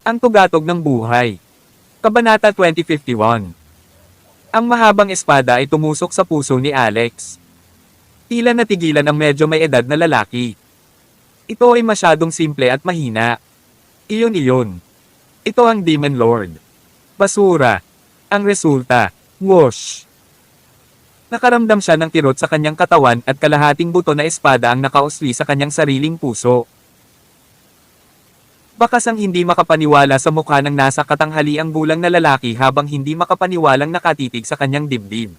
Ang tugatog ng buhay. Kabanata 2051. Ang mahabang espada ay tumusok sa puso ni Alex. Tila natigilan ang medyo may edad na lalaki. Ito ay masyadong simple at mahina. Iyon. Ito ang Demon Lord. Basura. Ang resulta. Whoosh. Nakaramdam siya ng kirot sa kanyang katawan at kalahating buto na espada ang nakausli sa kanyang sariling puso. Bakas ang hindi makapaniwala sa mukha ng nasa katanghaliang bulang na lalaki habang hindi makapaniwalang nakatitig sa kanyang dibdib.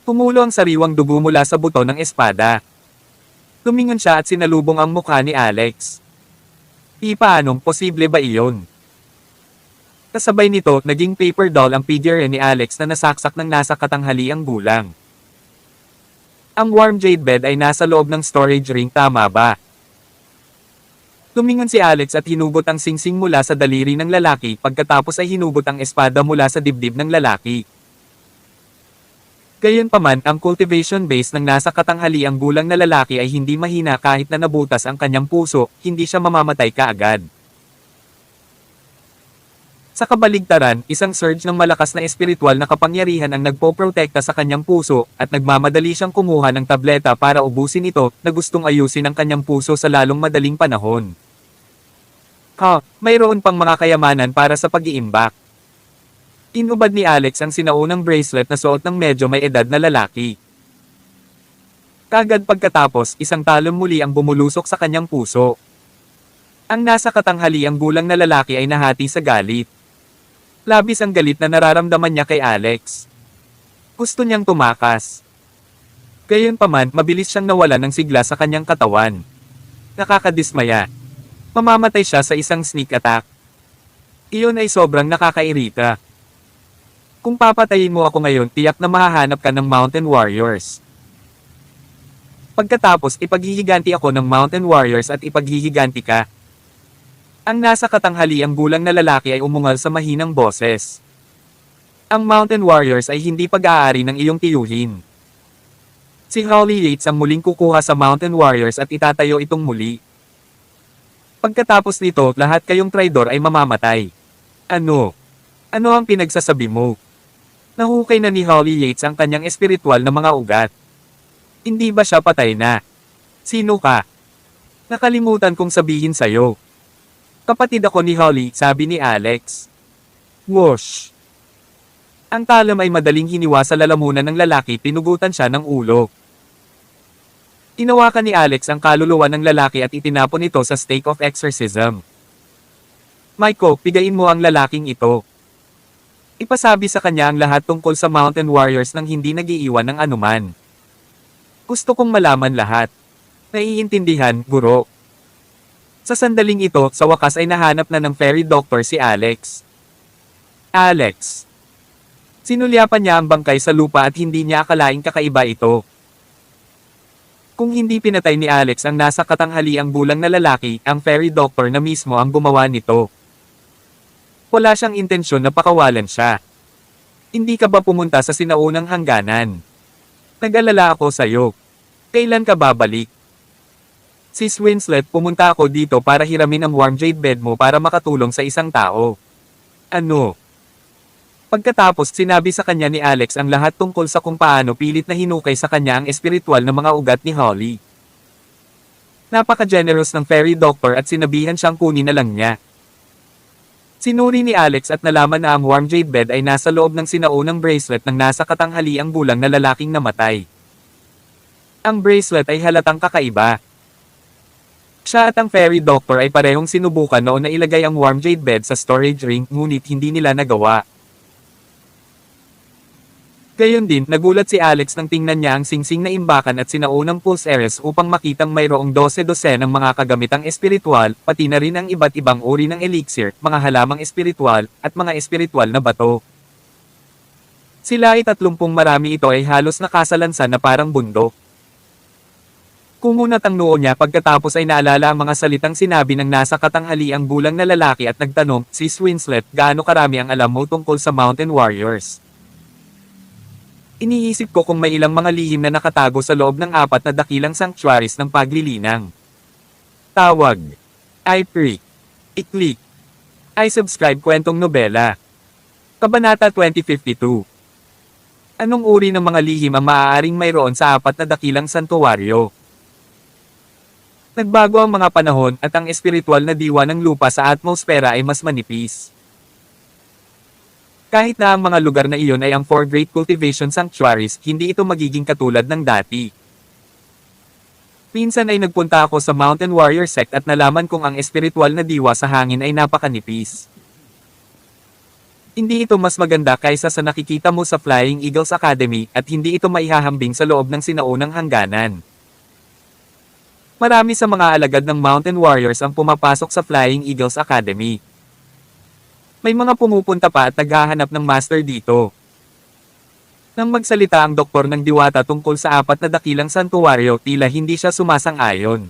Tumulo ang sariwang dugo mula sa buto ng espada. Tumingon siya at sinalubong ang mukha ni Alex. Paanong posible ba iyon? Kasabay nito, naging paper doll ang figure ni Alex na nasaksak ng nasa katanghaliang bulang. Ang warm jade bed ay nasa loob ng storage ring, tama ba? Tumingon si Alex at hinubot ang singsing mula sa daliri ng lalaki pagkatapos ay hinubot ang espada mula sa dibdib ng lalaki. Gayunpaman, ang cultivation base ng nasa katanghaliang bulang na lalaki ay hindi mahina kahit na nabutas ang kanyang puso, hindi siya mamamatay kaagad. Sa kabaligtaran, isang surge ng malakas na espiritual na kapangyarihan ang nagpoprotekta sa kanyang puso at nagmamadali siyang kumuha ng tableta para ubusin ito na gustong ayusin ang kanyang puso sa lalong madaling panahon. Mayroon pang mga kayamanan para sa pag-iimbak. Inubad ni Alex ang sinaunang bracelet na suot ng medyo may edad na lalaki. Kagad pagkatapos, isang talon muli ang bumulusok sa kanyang puso. Ang nasa katanghaliang bulang na lalaki ay nahati sa galit. Labis ang galit na nararamdaman niya kay Alex. Gusto niyang tumakas. Gayunpaman, mabilis siyang nawala ng sigla sa kanyang katawan. Nakakadismaya. Mamamatay siya sa isang sneak attack. Iyon ay sobrang nakakairita. Kung papatayin mo ako ngayon, tiyak na mahahanap ka ng Mountain Warriors. Pagkatapos, ipaghihiganti ako ng Mountain Warriors at ipaghihiganti ka. Ang nasa katanghaliang bulang na lalaki ay umungal sa mahinang boses. Ang Mountain Warriors ay hindi pag-aari ng iyong tiyuhin. Si Holly Yates ang muling kukuha sa Mountain Warriors at itatayo itong muli. Pagkatapos nito, lahat kayong traidor ay mamamatay. Ano? Ano ang pinagsasabi mo? Nahukay na ni Holly Yates ang kanyang espiritual na mga ugat. Hindi ba siya patay na? Sino ka? Nakalimutan kong sabihin sa'yo. Kapatid ako ni Holly, sabi ni Alex. Whoosh! Ang talam ay madaling hiniwa sa lalamunan ng lalaki, pinugutan siya ng ulo. Tinawakan ni Alex ang kaluluwa ng lalaki at itinapon ito sa stake of exorcism. Michael, pigain mo ang lalaking ito. Ipasabi sa kanya ang lahat tungkol sa Mountain Warriors nang hindi nag-iiwan ng anuman. Gusto kong malaman lahat. Naiintindihan, guro. Sa sandaling ito, sa wakas ay nahanap na ng fairy doctor si Alex. Alex. Sinulyapan niya ang bangkay sa lupa at hindi niya akalaing kakaiba ito. Kung hindi pinatay ni Alex ang nasa katanghaliang bulang na lalaki, ang fairy doctor na mismo ang gumawa nito. Wala siyang intensyon na pakawalan siya. Hindi ka ba pumunta sa sinaunang hangganan? Nag-alala ako sa'yo. Kailan ka babalik? Sis Winslet, pumunta ako dito para hiramin ang warm jade bed mo para makatulong sa isang tao. Ano? Pagkatapos sinabi sa kanya ni Alex ang lahat tungkol sa kung paano pilit na hinukay sa kanya ang espiritual na mga ugat ni Holly. Napaka-generous ng fairy doctor at sinabihan siyang kunin na lang niya. Sinuri ni Alex at nalaman na ang warm jade bed ay nasa loob ng sinaunang bracelet ng nasa katanghaliang bulang na lalaking namatay. Ang bracelet ay halatang kakaiba. Siya at ang fairy doctor ay parehong sinubukan noon na ilagay ang warm jade bed sa storage ring, ngunit hindi nila nagawa. Gayon din, nagulat si Alex nang tingnan niya ang singsing na imbakan at sinaunang pulse ares upang makitang mayroong 12 ng mga kagamitang espiritual, pati na rin ang iba't ibang uri ng elixir, mga halamang espiritual, at mga espiritual na bato. Sila ay 30 marami ito ay halos nakasalansan na parang bundok. Kumunat ang noo niya pagkatapos ay naalala ang mga salitang sinabi ng nasa katanghaliang bulang na lalaki at nagtanong, Sis Winslet, gaano karami ang alam mo tungkol sa Mountain Warriors? Iniisip ko kung may ilang mga lihim na nakatago sa loob ng 4 na dakilang sanctuaries ng paglilinang. Tawag. Ipri. Iklik. I subscribe kwentong nobela. Kabanata 2052. Anong uri ng mga lihim ang maaaring mayroon sa apat na dakilang santuwaryo? Nagbago ang mga panahon at ang espiritual na diwa ng lupa sa atmosfera ay mas manipis. Kahit na ang mga lugar na iyon ay ang four great cultivation sanctuaries, hindi ito magiging katulad ng dati. Minsan ay nagpunta ako sa Mountain Warrior Sect at nalaman kong ang espiritual na diwa sa hangin ay napakanipis. Hindi ito mas maganda kaysa sa nakikita mo sa Flying Eagles Academy at hindi ito maihahambing sa loob ng sinaunang hangganan. Marami sa mga alagad ng Mountain Warriors ang pumapasok sa Flying Eagles Academy. May mga pumupunta pa at naghahanap ng master dito. Nang magsalita ang doktor ng diwata tungkol sa apat na dakilang santuwaryo, tila hindi siya sumasang-ayon.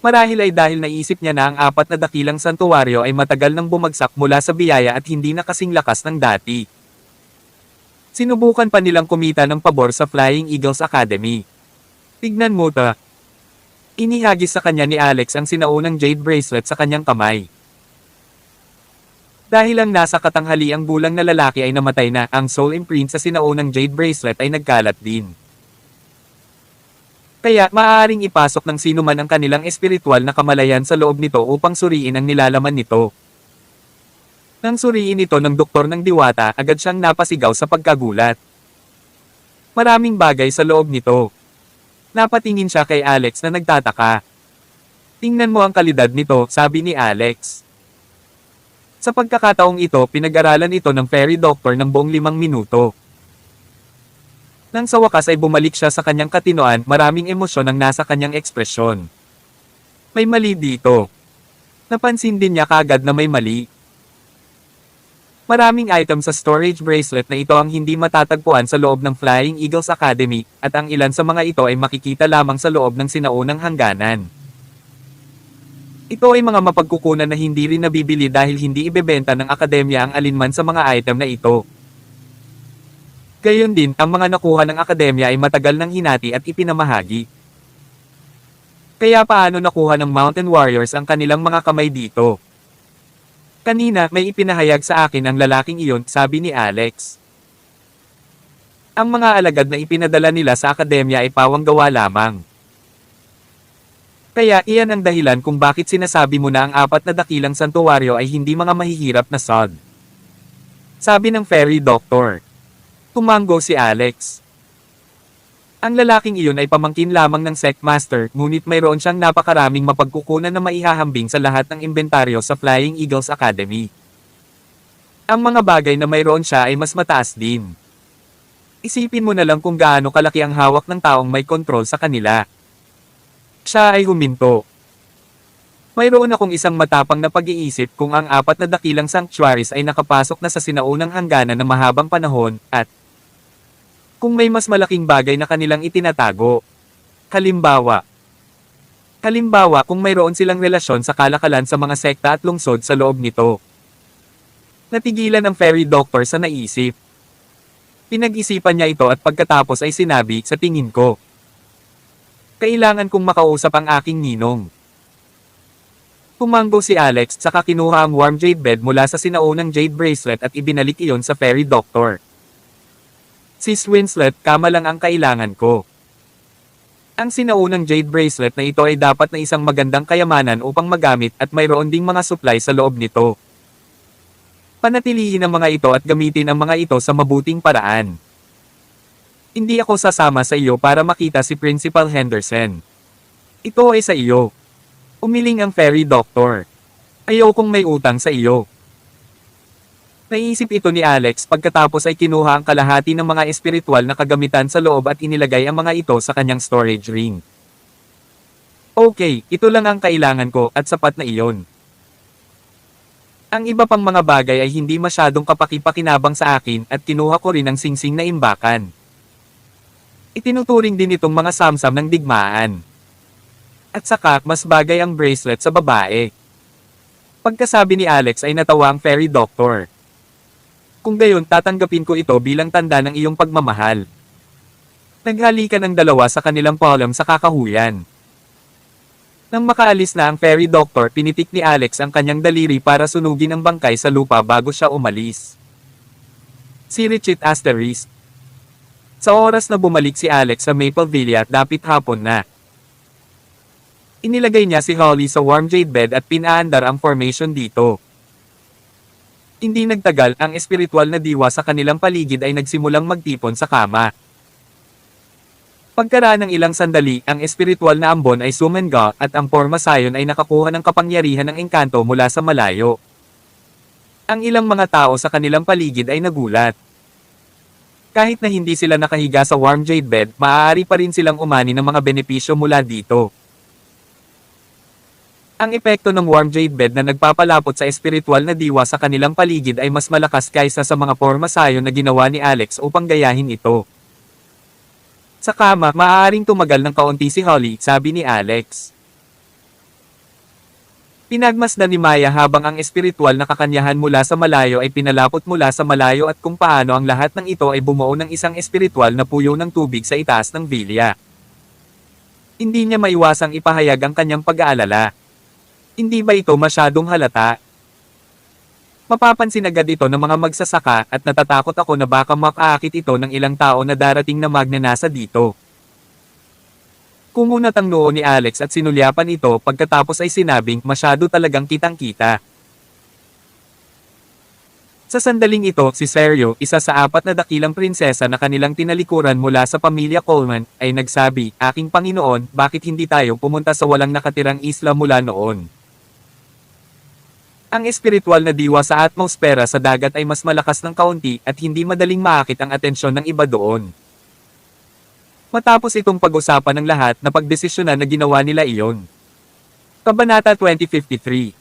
Marahil ay dahil naisip niya na ang apat na dakilang santuwaryo ay matagal nang bumagsak mula sa biyaya at hindi na kasing lakas ng dati. Sinubukan pa nilang kumita ng pabor sa Flying Eagles Academy. Tignan mo ta. Inihagis sa kanya ni Alex ang sinaunang jade bracelet sa kanyang kamay. Dahil ang nasa katanghali ang bulang na lalaki ay namatay na, ang soul imprint sa sinaunang jade bracelet ay nagkalat din. Kaya, maaaring ipasok ng sino man ang kanilang espiritual na kamalayan sa loob nito upang suriin ang nilalaman nito. Nang suriin ito ng doktor ng diwata, agad siyang napasigaw sa pagkagulat. Maraming bagay sa loob nito. Napatingin siya kay Alex na nagtataka. Tingnan mo ang kalidad nito, sabi ni Alex. Sa pagkakataong ito, pinag-aralan ito ng fairy doctor ng buong 5 minuto. Nang sa wakas ay bumalik siya sa kanyang katinoan, maraming emosyon ang nasa kanyang ekspresyon. May mali dito. Napansin din niya kaagad na may mali. Maraming item sa storage bracelet na ito ang hindi matatagpuan sa loob ng Flying Eagles Academy, at ang ilan sa mga ito ay makikita lamang sa loob ng sinaunang hangganan. Ito ay mga mapagkukunan na hindi rin nabibili dahil hindi ibebenta ng akademya ang alinman sa mga item na ito. Gayon din, ang mga nakuha ng akademya ay matagal nang hinati at ipinamahagi. Kaya paano nakuha ng Mountain Warriors ang kanilang mga kamay dito? Kanina, may ipinahayag sa akin ang lalaking iyon, sabi ni Alex. Ang mga alagad na ipinadala nila sa akademya ay pawang gawa lamang. Kaya iyan ang dahilan kung bakit sinasabi mo na ang apat na dakilang santuwaryo ay hindi mga mahihirap na sod. Sabi ng fairy doctor. Tumango si Alex. Ang lalaking iyon ay pamangkin lamang ng sect master, ngunit mayroon siyang napakaraming mapagkukunan na maihahambing sa lahat ng inventaryo sa Flying Eagles Academy. Ang mga bagay na mayroon siya ay mas mataas din. Isipin mo na lang kung gaano kalaki ang hawak ng taong may kontrol sa kanila. Siya ay huminto. Mayroon akong isang matapang na pag-iisip kung ang apat na dakilang sanctuaries ay nakapasok na sa sinaunang hangganan na mahabang panahon, at kung may mas malaking bagay na kanilang itinatago. Halimbawa, kung mayroon silang relasyon sa kalakalan sa mga sekta at lungsod sa loob nito. Natigilan ang fairy doctor sa naisip. Pinag-isipan niya ito at pagkatapos ay sinabi, sa tingin ko, kailangan kong makausap ang aking ninong. Tumango si Alex, saka kinuha ang warm jade bed mula sa sinaunang jade bracelet at ibinalik iyon sa fairy doctor. Sis Winslet, kama lang ang kailangan ko. Ang sinaunang jade bracelet na ito ay dapat na isang magandang kayamanan upang magamit at mayroon ding mga supply sa loob nito. Panatilihin ang mga ito at gamitin ang mga ito sa mabuting paraan. Hindi ako sasama sa iyo para makita si Principal Henderson. Ito ay sa iyo. Umiling ang fairy doctor. Ayaw kong may utang sa iyo. Naisip ito ni Alex pagkatapos ay kinuha ang kalahati ng mga espiritual na kagamitan sa loob at inilagay ang mga ito sa kanyang storage ring. Okay, ito lang ang kailangan ko at sapat na iyon. Ang iba pang mga bagay ay hindi masyadong kapaki-pakinabang sa akin at kinuha ko rin ang singsing na imbakan. Itinuturing din itong mga samsam ng digmaan. At saka, mas bagay ang bracelet sa babae. Pagkasabi ni Alex ay natawa ang fairy doctor. Kung gayon, tatanggapin ko ito bilang tanda ng iyong pagmamahal. Naghalikan ang dalawa sa kanilang palm sa kakahuyan. Nang makaalis na ang fairy doctor, pinitik ni Alex ang kanyang daliri para sunugin ang bangkay sa lupa bago siya umalis. Si Richie Asterisk. Sa oras na bumalik si Alex sa Maple Villa, dapit hapon na. Inilagay niya si Holly sa warm jade bed at pinaandar ang formation dito. Hindi nagtagal, ang espiritual na diwa sa kanilang paligid ay nagsimulang magtipon sa kama. Pagkaraan ng ilang sandali, ang espiritual na ambon ay sumenga at ang forma sayon ay nakakuha ng kapangyarihan ng engkanto mula sa malayo. Ang ilang mga tao sa kanilang paligid ay nagulat. Kahit na hindi sila nakahiga sa warm jade bed, maaari pa rin silang umani ng mga benepisyo mula dito. Ang epekto ng warm jade bed na nagpapalapot sa espiritual na diwa sa kanilang paligid ay mas malakas kaysa sa mga forma sayon na ginawa ni Alex upang gayahin ito. Sa kama, maaaring tumagal ng kaunti si Holly, sabi ni Alex. Pinagmasdan ni Maya habang ang espiritual na kakanyahan mula sa malayo ay pinalapot mula sa malayo at kung paano ang lahat ng ito ay bumuo ng isang espiritual na puyo ng tubig sa itaas ng villa. Hindi niya maiwasang ipahayag ang kanyang pag-aalala. Hindi ba ito masyadong halata? Mapapansin agad ito ng mga magsasaka at natatakot ako na baka makaakit ito ng ilang tao na darating na magnanasa dito. Kumunat ang noo ni Alex at sinulyapan ito pagkatapos ay sinabing masyado talagang kitang-kita. Sa sandaling ito, si Sergio, isa sa 4 na dakilang prinsesa na kanilang tinalikuran mula sa pamilya Coleman, ay nagsabi, "Aking Panginoon, bakit hindi tayo pumunta sa walang nakatirang isla mula noon?" Ang espiritual na diwa sa atmosfera sa dagat ay mas malakas ng kaunti at hindi madaling maakit ang atensyon ng iba doon. Matapos itong pag-usapan ng lahat, napagdesisyonan na ginawa nila iyon. Kabanata 2053.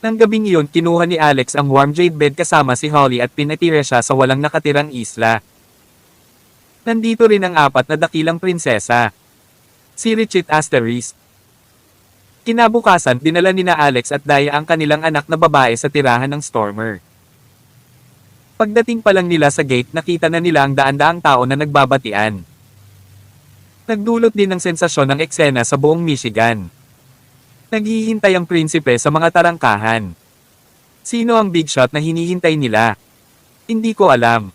Nang gabing iyon, kinuha ni Alex ang warm jade bed kasama si Holly at pinatira siya sa walang nakatirang isla. Nandito rin ang 4 na dakilang prinsesa. Si Richie Asterisk. Kinabukasan, dinala nina Alex at Daya ang kanilang anak na babae sa tirahan ng Stormer. Pagdating pa lang nila sa gate, nakita na nila ang daan-daang tao na nagbabatian. Nagdulot din ng sensasyon ng eksena sa buong Michigan. Naghihintay ang prinsipe sa mga tarangkahan. Sino ang big shot na hinihintay nila? Hindi ko alam.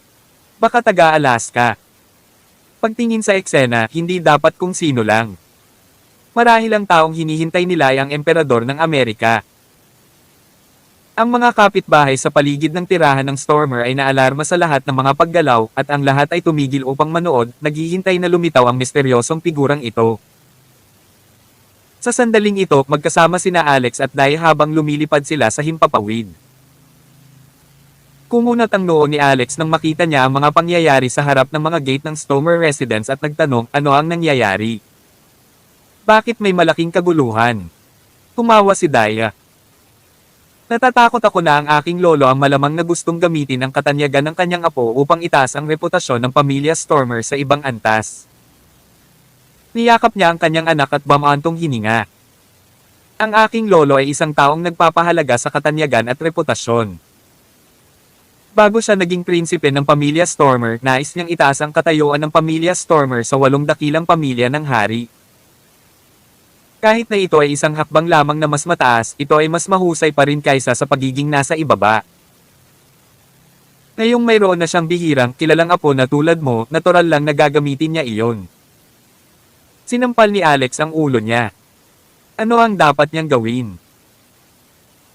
Baka taga-Alaska. Pagtingin sa eksena, hindi dapat kung sino lang. Marahil ang taong hinihintay nila ay ang emperador ng Amerika. Ang mga kapitbahay sa paligid ng tirahan ng Stormer ay naalarma sa lahat ng mga paggalaw at ang lahat ay tumigil upang manood, naghihintay na lumitaw ang misteryosong figurang ito. Sa sandaling ito, magkasama sina Alex at Dai habang lumilipad sila sa himpapawid. Kumunat ang noo ni Alex nang makita niya ang mga pangyayari sa harap ng mga gate ng Stormer residence at nagtanong, ano ang nangyayari? Bakit may malaking kaguluhan? Tumawa si Daya. Natatakot ako na ang aking lolo ang malamang na gustong gamitin ang katanyagan ng kanyang apo upang itaas ang reputasyon ng pamilya Stormer sa ibang antas. Niyakap niya ang kanyang anak at bamaantong hininga. Ang aking lolo ay isang taong nagpapahalaga sa katanyagan at reputasyon. Bago siya naging prinsipe ng pamilya Stormer, nais niyang itaas ang katayuan ng pamilya Stormer sa 8 dakilang pamilya ng hari. Kahit na ito ay isang hakbang lamang na mas mataas, ito ay mas mahusay pa rin kaysa sa pagiging nasa ibaba. Ngayong mayroon na siyang bihirang, kilalang apo na tulad mo, natural lang na gagamitin niya iyon. Sinampal ni Alex ang ulo niya. Ano ang dapat niyang gawin?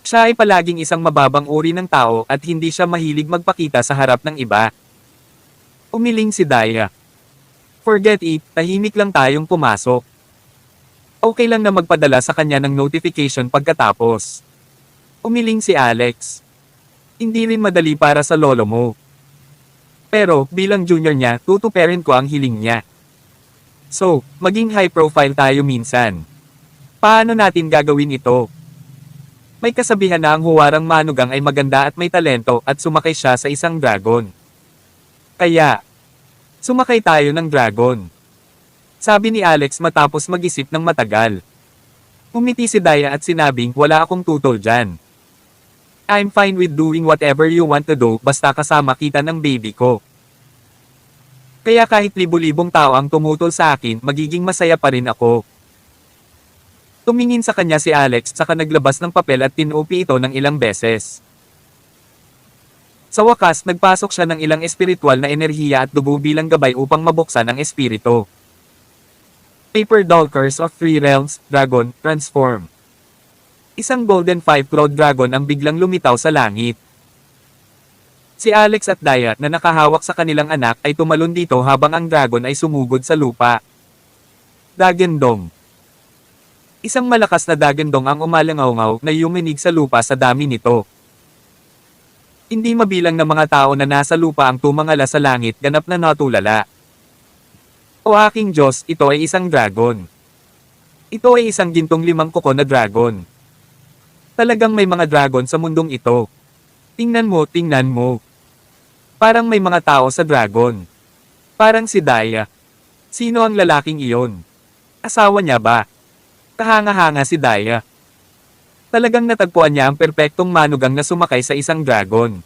Siya ay palaging isang mababang uri ng tao at hindi siya mahilig magpakita sa harap ng iba. Umiling si Daya. Forget it, tahimik lang tayong pumasok. Okay lang na magpadala sa kanya ng notification pagkatapos. Umiling si Alex. Hindi rin madali para sa lolo mo. Pero, bilang junior niya, tutuperin ko ang hiling niya. So, maging high profile tayo minsan. Paano natin gagawin ito? May kasabihan na ang huwarang manugang ay maganda at may talento at sumakay siya sa isang dragon. Kaya, sumakay tayo ng dragon. Sabi ni Alex matapos mag-isip ng matagal. Umiti si Daya at sinabing, wala akong tutol dyan. I'm fine with doing whatever you want to do basta kasama kita ng baby ko. Kaya kahit libu-libong tao ang tumutol sa akin, magiging masaya pa rin ako. Tumingin sa kanya si Alex saka naglabas ng papel at tinupi ito ng ilang beses. Sa wakas, nagpasok siya ng ilang espiritual na enerhiya at dugo bilang gabay upang mabuksan ang espiritu. Paper Doll Curse of Three Realms, Dragon, Transform. Isang Golden Five-Clawed Dragon ang biglang lumitaw sa langit. Si Alex at Daya na nakahawak sa kanilang anak ay tumalon dito habang ang dragon ay sumugod sa lupa. Dagendong. Isang malakas na dagendong ang umalangaw-ngaw na yuminig sa lupa sa dami nito. Hindi mabilang na mga tao na nasa lupa ang tumangala sa langit ganap na natulala. O aking Diyos, ito ay isang dragon. Ito ay isang gintong 5 kuko na dragon. Talagang may mga dragon sa mundong ito. Tingnan mo, tingnan mo. Parang may mga tao sa dragon. Parang si Daya. Sino ang lalaking iyon? Asawa niya ba? Kahanga-hanga si Daya. Talagang natagpuan niya ang perpektong manugang na sumakay sa isang dragon.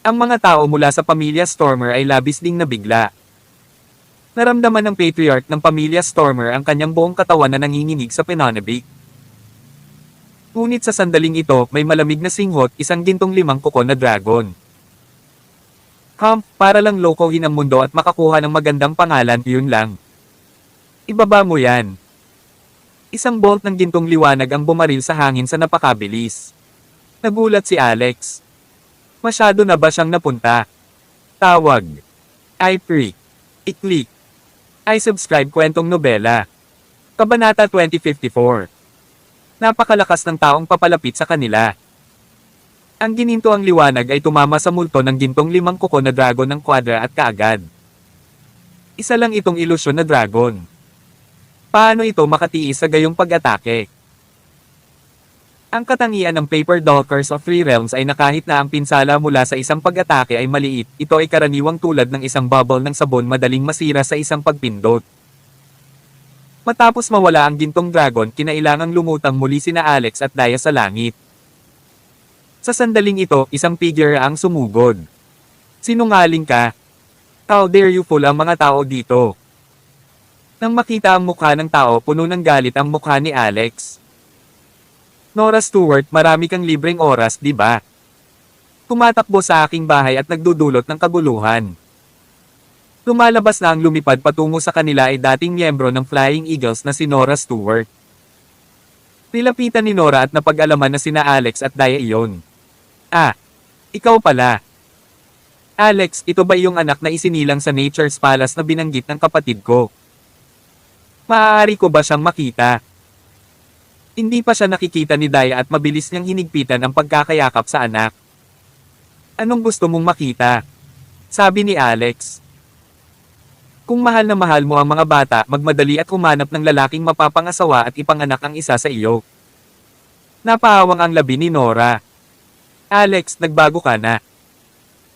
Ang mga tao mula sa pamilya Stormer ay labis ding nabigla. Naramdaman ng patriarch ng pamilya Stormer ang kanyang buong katawan na nanginginig sa pananabik. Ngunit sa sandaling ito, may malamig na singhot, isang gintong 5 kuko na dragon. Para lang lokohin ang mundo at makakuha ng magandang pangalan, yun lang. Ibaba mo yan. Isang bolt ng gintong liwanag ang bumaril sa hangin sa napakabilis. Nagulat si Alex. Masyado na ba siyang napunta? Tawag. I-freak. I-click. I-subscribe kwentong nobela. Kabanata 2054. Napakalakas ng taong papalapit sa kanila. Ang gininto ang liwanag ay tumama sa multo ng gintong 5 kuko na dragon ng kwadra at kaagad. Isa lang itong ilusyon na dragon. Paano ito makatiis sa gayong pag-atake? Ang katangian ng Paper Doll Curse of Three Realms ay na kahit na ang pinsala mula sa isang pag-atake ay maliit, ito ay karaniwang tulad ng isang bubble ng sabon madaling masira sa isang pagpindot. Matapos mawala ang gintong dragon, kinailangang lumutang muli sina Alex at Daya sa langit. Sa sandaling ito, isang figure ang sumugod. Sinungaling ka? How dare you fool ang mga tao dito? Nang makita ang mukha ng tao, puno ng galit ang mukha ni Alex. Nora Stewart, marami kang libreng oras, di ba? Tumatakbo sa aking bahay at nagdudulot ng kaguluhan. Lumalabas na ang lumipad patungo sa kanila ay dating miyembro ng Flying Eagles na si Nora Stewart. Nilapitan ni Nora at napag-alaman na sina Alex at Daya iyon. Ah, ikaw pala. Alex, ito ba yung anak na isinilang sa Nature's Palace na binanggit ng kapatid ko? Maaari ko ba siyang makita? Hindi pa siya nakikita ni Daya at mabilis niyang hinigpitan ang pagkakayakap sa anak. Anong gusto mong makita? Sabi ni Alex. Kung mahal na mahal mo ang mga bata, magmadali at humanap ng lalaking mapapangasawa at ipanganak ang isa sa iyo. Napahawang ang labi ni Nora. Alex, nagbago ka na.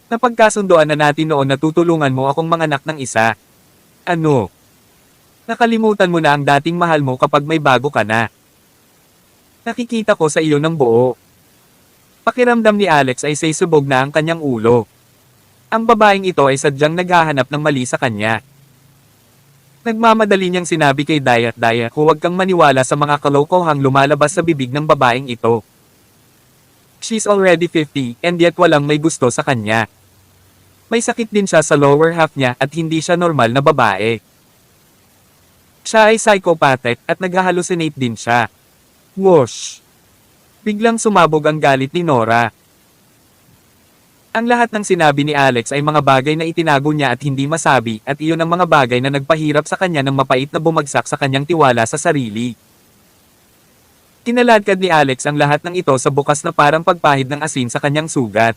Napagkasundoan na natin noon na tutulungan mo akong manganak ng isa. Ano? Nakalimutan mo na ang dating mahal mo kapag may bago ka na. Nakikita ko sa iyo ng buo. Pakiramdam ni Alex ay saysubog na ang kanyang ulo. Ang babaeng ito ay sadyang naghahanap ng mali sa kanya. Nagmamadali niyang sinabi kay Daya, huwag kang maniwala sa mga kalokohang lumalabas sa bibig ng babaeng ito. She's already 50 and yet walang may gusto sa kanya. May sakit din siya sa lower half niya at hindi siya normal na babae. Siya ay psychopathic at nag-hallucinate din siya. Whoosh! Biglang sumabog ang galit ni Nora. Ang lahat ng sinabi ni Alex ay mga bagay na itinago niya at hindi masabi, at iyon ang mga bagay na nagpahirap sa kanya ng mapait na bumagsak sa kanyang tiwala sa sarili. Kinaladkad ni Alex ang lahat ng ito sa bukas na parang pagpahid ng asin sa kanyang sugat.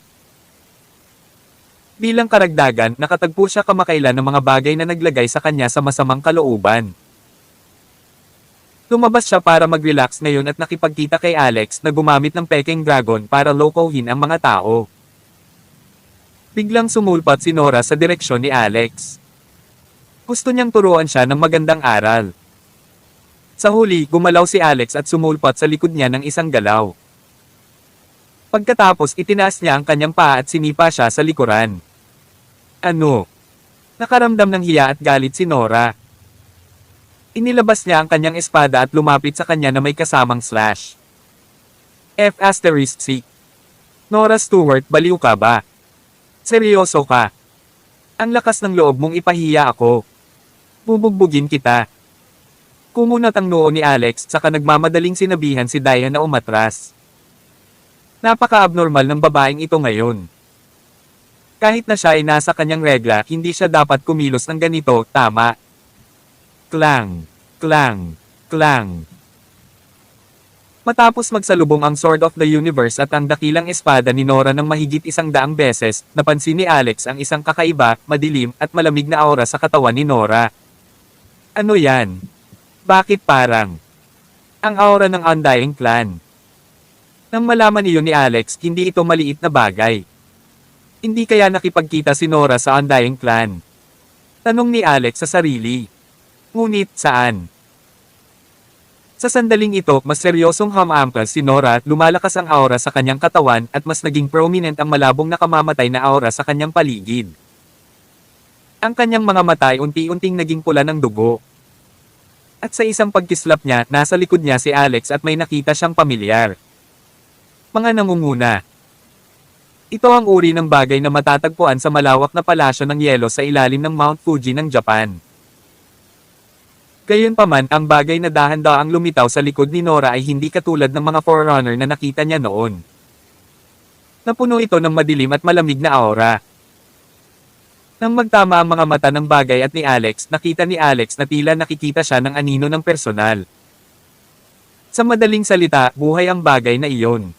Bilang karagdagan, nakatagpo siya kamakailan ng mga bagay na naglagay sa kanya sa masamang kalooban. Lumabas siya para mag-relax ngayon at nakipagkita kay Alex na gumamit ng peking dragon para lokohin ang mga tao. Biglang sumulpat si Nora sa direksyon ni Alex. Gusto niyang turuan siya ng magandang aral. Sa huli, gumalaw si Alex at sumulpat sa likod niya ng isang galaw. Pagkatapos itinaas niya ang kanyang paa at sinipa siya sa likuran. Ano? Nakaramdam ng hiya at galit si Nora. Inilabas niya ang kanyang espada at lumapit sa kanya na may kasamang slash. F***. Nora Stewart, baliw ka ba? Seryoso ka? Ang lakas ng loob mong ipahiya ako. Bubugbugin kita. Kumunat ang noo ni Alex saka nagmamadaling sinabihan si Daya na umatras. Napaka-abnormal ng babaeng ito ngayon. Kahit na siya ay nasa kanyang regla, hindi siya dapat kumilos ng ganito, tama? Klang, klang, klang. Matapos magsalubong ang Sword of the Universe at ang dakilang espada ni Nora ng mahigit 100 beses, napansin ni Alex ang isang kakaiba, madilim, at malamig na aura sa katawan ni Nora. Ano yan? Bakit parang ang aura ng Undying Clan? Nang malaman iyon ni Alex, hindi ito maliit na bagay. Hindi kaya nakipagkita si Nora sa Undying Clan? Tanong ni Alex sa sarili. Ngunit saan? Sa sandaling ito, mas seryosong humampas si Nora at lumalakas ang aura sa kanyang katawan at mas naging prominent ang malabong nakamamatay na aura sa kanyang paligid. Ang kanyang mga mata ay unti-unting naging pula ng dugo. At sa isang pagkislap niya, nasa likod niya si Alex at may nakita siyang pamilyar. Mga nangunguna. Ito ang uri ng bagay na matatagpuan sa malawak na palasyo ng yelo sa ilalim ng Mount Fuji ng Japan. Gayunpaman, ang bagay na dahan-daang lumitaw sa likod ni Nora ay hindi katulad ng mga Forerunner na nakita niya noon. Napuno ito ng madilim at malamig na aura. Nang magtama ang mga mata ng bagay at ni Alex, nakita ni Alex na tila nakikita siya ng anino ng personal. Sa madaling salita, buhay ang bagay na iyon.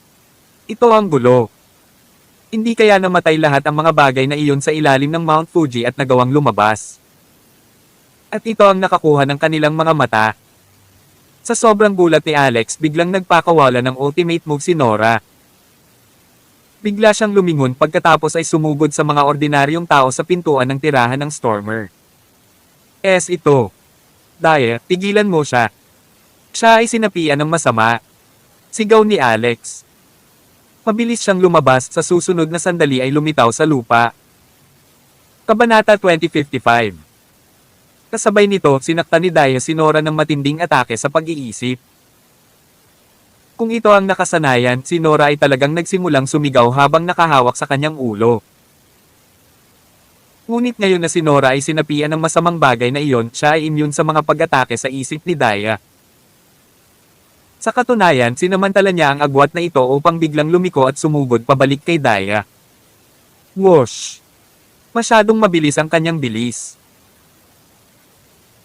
Ito ang gulo. Hindi kaya namatay lahat ang mga bagay na iyon sa ilalim ng Mount Fuji at nagawang lumabas. At ito ang nakakuha ng kanilang mga mata. Sa sobrang gulat ni Alex, biglang nagpakawala ng ultimate move si Nora. Bigla siyang lumingon pagkatapos ay sumugod sa mga ordinaryong tao sa pintuan ng tirahan ng Stormer. Ito. Daya, tigilan mo siya. Siya ay sinapian ng masama. Sigaw ni Alex. Mabilis siyang lumabas, sa susunod na sandali ay lumitaw sa lupa. Kabanata 2055. Kasabay nito, sinaktan ni Daya si Nora ng matinding atake sa pag-iisip. Kung ito ang nakasanayan, si Nora ay talagang nagsimulang sumigaw habang nakahawak sa kanyang ulo. Ngunit ngayon na si Nora ay sinapian ng masamang bagay na iyon, siya ay immune sa mga pag-atake sa isip ni Daya. Sa katunayan, sinamantala niya ang agwat na ito upang biglang lumiko at sumugod pabalik kay Daya. Whoosh! Masyadong mabilis ang kanyang bilis.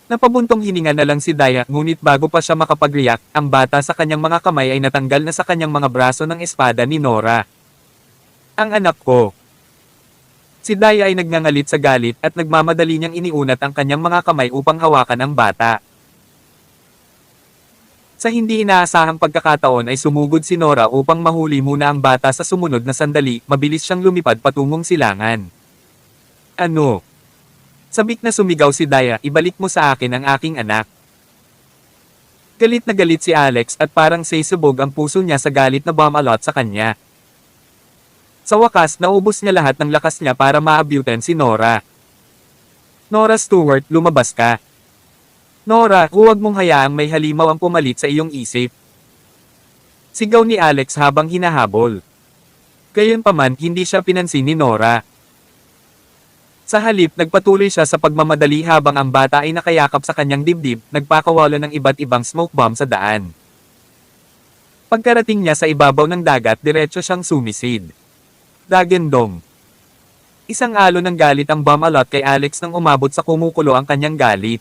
Napabuntong hininga na lang si Daya, ngunit bago pa siya makapag-react, ang bata sa kanyang mga kamay ay natanggal na sa kanyang mga braso ng espada ni Nora. Ang anak ko. Si Daya ay nagngangalit sa galit at nagmamadali niyang iniunat ang kanyang mga kamay upang hawakan ang bata. Sa hindi inaasahang pagkakataon ay sumugod si Nora upang mahuli muna ang bata sa sumunod na sandali, mabilis siyang lumipad patungong silangan. Ano? Sabik na sumigaw si Daya, ibalik mo sa akin ang aking anak. Galit na galit si Alex at parang sasabog ang puso niya sa galit na bumalot sa kanya. Sa wakas, naubos niya lahat ng lakas niya para maabutan si Nora. Nora Stewart, lumabas ka. Nora, huwag mong hayaang may halimaw ang pumalit sa iyong isip. Sigaw ni Alex habang hinahabol. Gayunpaman, hindi siya pinansin ni Nora. Sa halip, nagpatuloy siya sa pagmamadali habang ang bata ay nakayakap sa kanyang dibdib, nagpakawala ng iba't ibang smoke bomb sa daan. Pagkarating niya sa ibabaw ng dagat, diretso siyang sumisid. Dagendong. Isang alo ng galit ang bumalot kay Alex nang umabot sa kumukulo ang kanyang galit.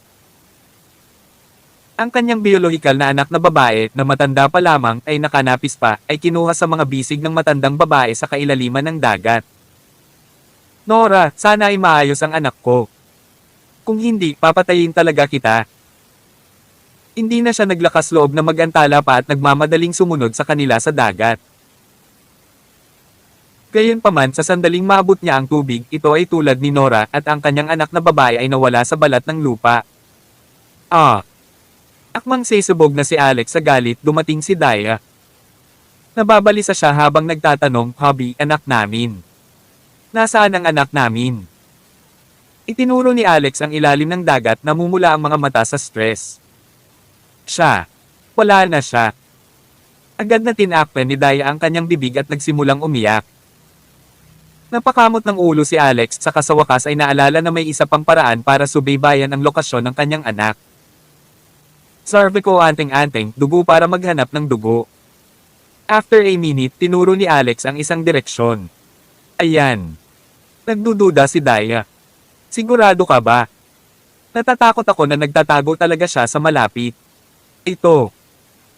Ang kanyang biolohikal na anak na babae, na matanda pa lamang, ay nakanapis pa, ay kinuha sa mga bisig ng matandang babae sa kailaliman ng dagat. Nora, sana ay maayos ang anak ko. Kung hindi, papatayin talaga kita. Hindi na siya naglakas loob na mag-antala pa at nagmamadaling sumunod sa kanila sa dagat. Gayunpaman, sa sandaling maabot niya ang tubig, ito ay tulad ni Nora at ang kanyang anak na babae ay nawala sa balat ng lupa. Akmang sesubog na si Alex sa galit, dumating si Daya. Nababalisa siya habang nagtatanong, Hubby, anak namin. Nasaan ang anak namin? Itinuro ni Alex ang ilalim ng dagat, namumula ang mga mata sa stress. Siya. Wala na siya. Agad na tinakpan ni Daya ang kanyang bibig at nagsimulang umiyak. Napakamot ng ulo si Alex saka sa wakas ay naalala na may isa pang paraan para subaybayan ang lokasyon ng kanyang anak. Sabi ko anting-anting, dugo para maghanap ng dugo. After a minute, tinuro ni Alex ang isang direksyon. Ayan. Nagdududa si Daya. Sigurado ka ba? Natatakot ako na nagtatago talaga siya sa malapit. Ito.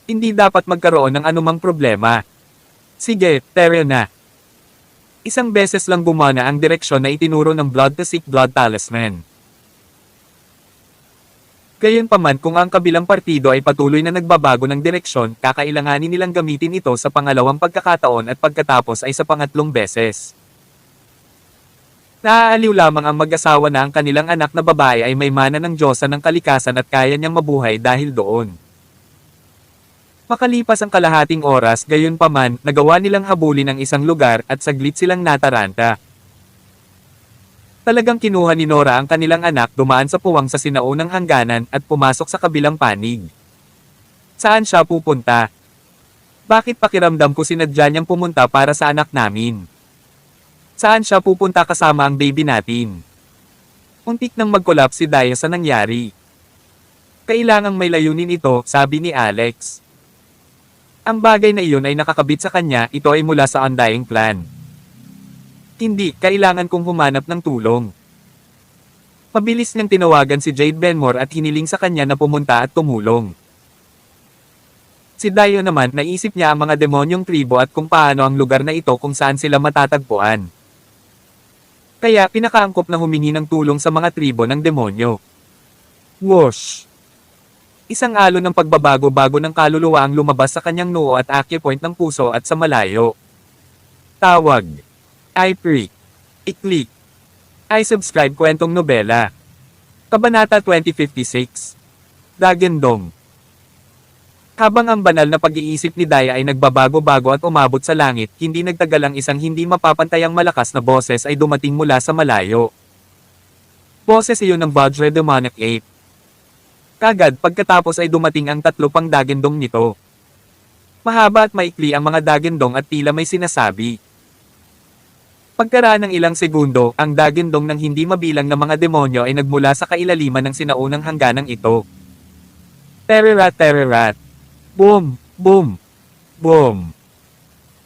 Hindi dapat magkaroon ng anumang problema. Sige, tara na. Isang beses lang gumana ang direksyon na itinuro ng Blood to Seek Blood Talisman. Gayunpaman kung ang kabilang partido ay patuloy na nagbabago ng direksyon, kakailanganin nilang gamitin ito sa pangalawang pagkakataon at pagkatapos ay sa pangatlong beses. Naaaliw lamang ang mag-asawa na ang kanilang anak na babae ay may mana ng Diyosa ng kalikasan at kaya niyang mabuhay dahil doon. Makalipas ang kalahating oras, gayunpaman, nagawa nilang habulin ang isang lugar at saglit silang nataranta. Talagang kinuha ni Nora ang kanilang anak, dumaan sa puwang sa sinaunang hangganan at pumasok sa kabilang panig. Saan siya pupunta? Bakit pakiramdam ko sinadya niyang pumunta para sa anak namin? Saan siya pupunta kasama ang baby natin? Muntik nang mag-collapse si Daya sa nangyari. Kailangang may layunin ito, sabi ni Alex. Ang bagay na iyon ay nakakabit sa kanya, ito ay mula sa undying plan. Hindi, kailangan kong humanap ng tulong. Mabilis niyang tinawagan si Jade Benmore at hiniling sa kanya na pumunta at tumulong. Si Dio naman, naisip niya ang mga demonyong tribo at kung paano ang lugar na ito kung saan sila matatagpuan. Kaya pinakaangkop na humingi ng tulong sa mga tribo ng demonyo. Whoosh! Isang alon ng pagbabago-bago ng kaluluwa ang lumabas sa kanyang noo at acupoint ng puso at sa malayo. Tawag. I-Freak. I-Click. I-Subscribe Kwentong Nobela. Kabanata 2056. Dagendong. Habang ang banal na pag-iisip ni Daya ay nagbabago-bago at umabot sa langit, hindi nagtagal ang isang hindi mapapantayang malakas na boses ay dumating mula sa malayo. Boses iyon ng Vajra Demonic Ape. Kagad pagkatapos ay dumating ang tatlo pang dagendong nito. Mahaba at maikli ang mga dagendong at tila may sinasabi. Pagkaraan ng ilang segundo, ang dagendong ng hindi mabilang na mga demonyo ay nagmula sa kailaliman ng sinaunang hangganang ito. Tererat tererat. Boom, boom, boom.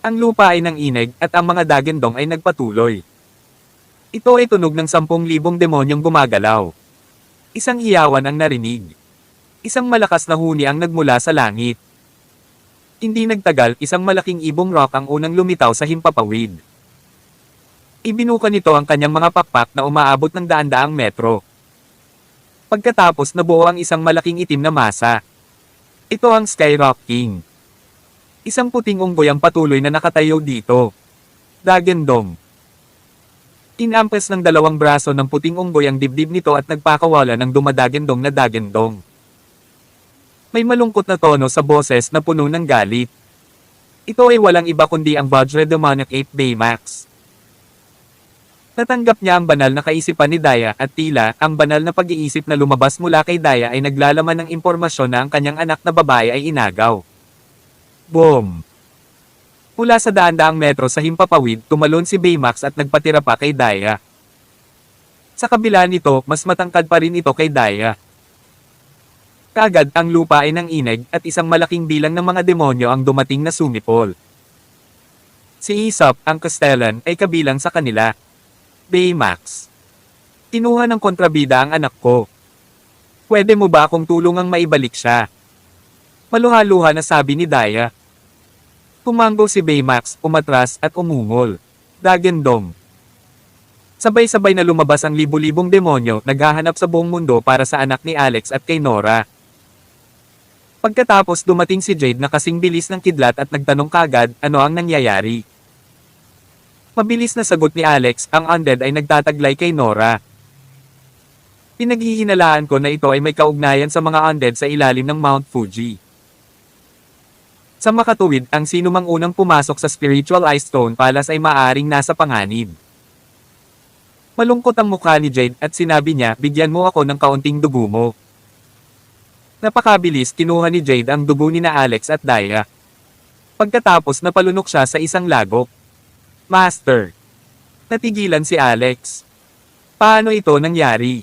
Ang lupa ay nanginig at ang mga dagendong ay nagpatuloy. Ito ay tunog ng 10,000 demonyong gumagalaw. Isang hiyawan ang narinig. Isang malakas na huni ang nagmula sa langit. Hindi nagtagal, isang malaking ibong rock ang unang lumitaw sa himpapawid. Ibinuka nito ang kanyang mga pakpak na umaabot ng daan-daang metro. Pagkatapos nabuo ang isang malaking itim na masa. Ito ang Skyrock King. Isang puting unggoy ang patuloy na nakatayo dito. Dagendong. Tinampes ng dalawang braso ng puting unggoy ang dibdib nito at nagpakawala ng dumadagendong na dagendong. May malungkot na tono sa boses na puno ng galit. Ito ay walang iba kundi ang Vajra Demonic Ape Baymax. Natanggap niya ang banal na kaisipan ni Daya at tila, ang banal na pag-iisip na lumabas mula kay Daya ay naglalaman ng impormasyon na ang kanyang anak na babae ay inagaw. Boom! Mula sa daan-daang metro sa himpapawid, tumalon si Baymax at nagpatira pa kay Daya. Sa kabila nito, mas matangkad pa rin ito kay Daya. Kagad ang lupa ay nanginig at isang malaking bilang ng mga demonyo ang dumating na sumipol. Si Aesop, ang Castellan, ay kabilang sa kanila. Baymax. Kinuha ng kontrabida ang anak ko. Pwede mo ba akong tulungang maibalik siya? Maluha-luha na sabi ni Daya. Pumango si Baymax, umatras at umungol. Dagendong. Sabay-sabay na lumabas ang libu-libong demonyo, naghahanap sa buong mundo para sa anak ni Alex at kay Nora. Pagkatapos dumating si Jade na kasing bilis ng kidlat at nagtanong kagad, ano ang nangyayari? Mabilis na sagot ni Alex, ang undead ay nagtataglay kay Nora. Pinaghihinalaan ko na ito ay may kaugnayan sa mga undead sa ilalim ng Mount Fuji. Sa makatuwid, ang sinumang unang pumasok sa Spiritual Ice Stone Palace ay maaaring nasa panganib. Malungkot ang mukha ni Jade at sinabi niya, bigyan mo ako ng kaunting dugo mo. Napakabilis kinuha ni Jade ang dugo ni na Alex at Daya. Pagkatapos napalunok siya sa isang lagok. Master. Natigilan si Alex. Paano ito nangyari?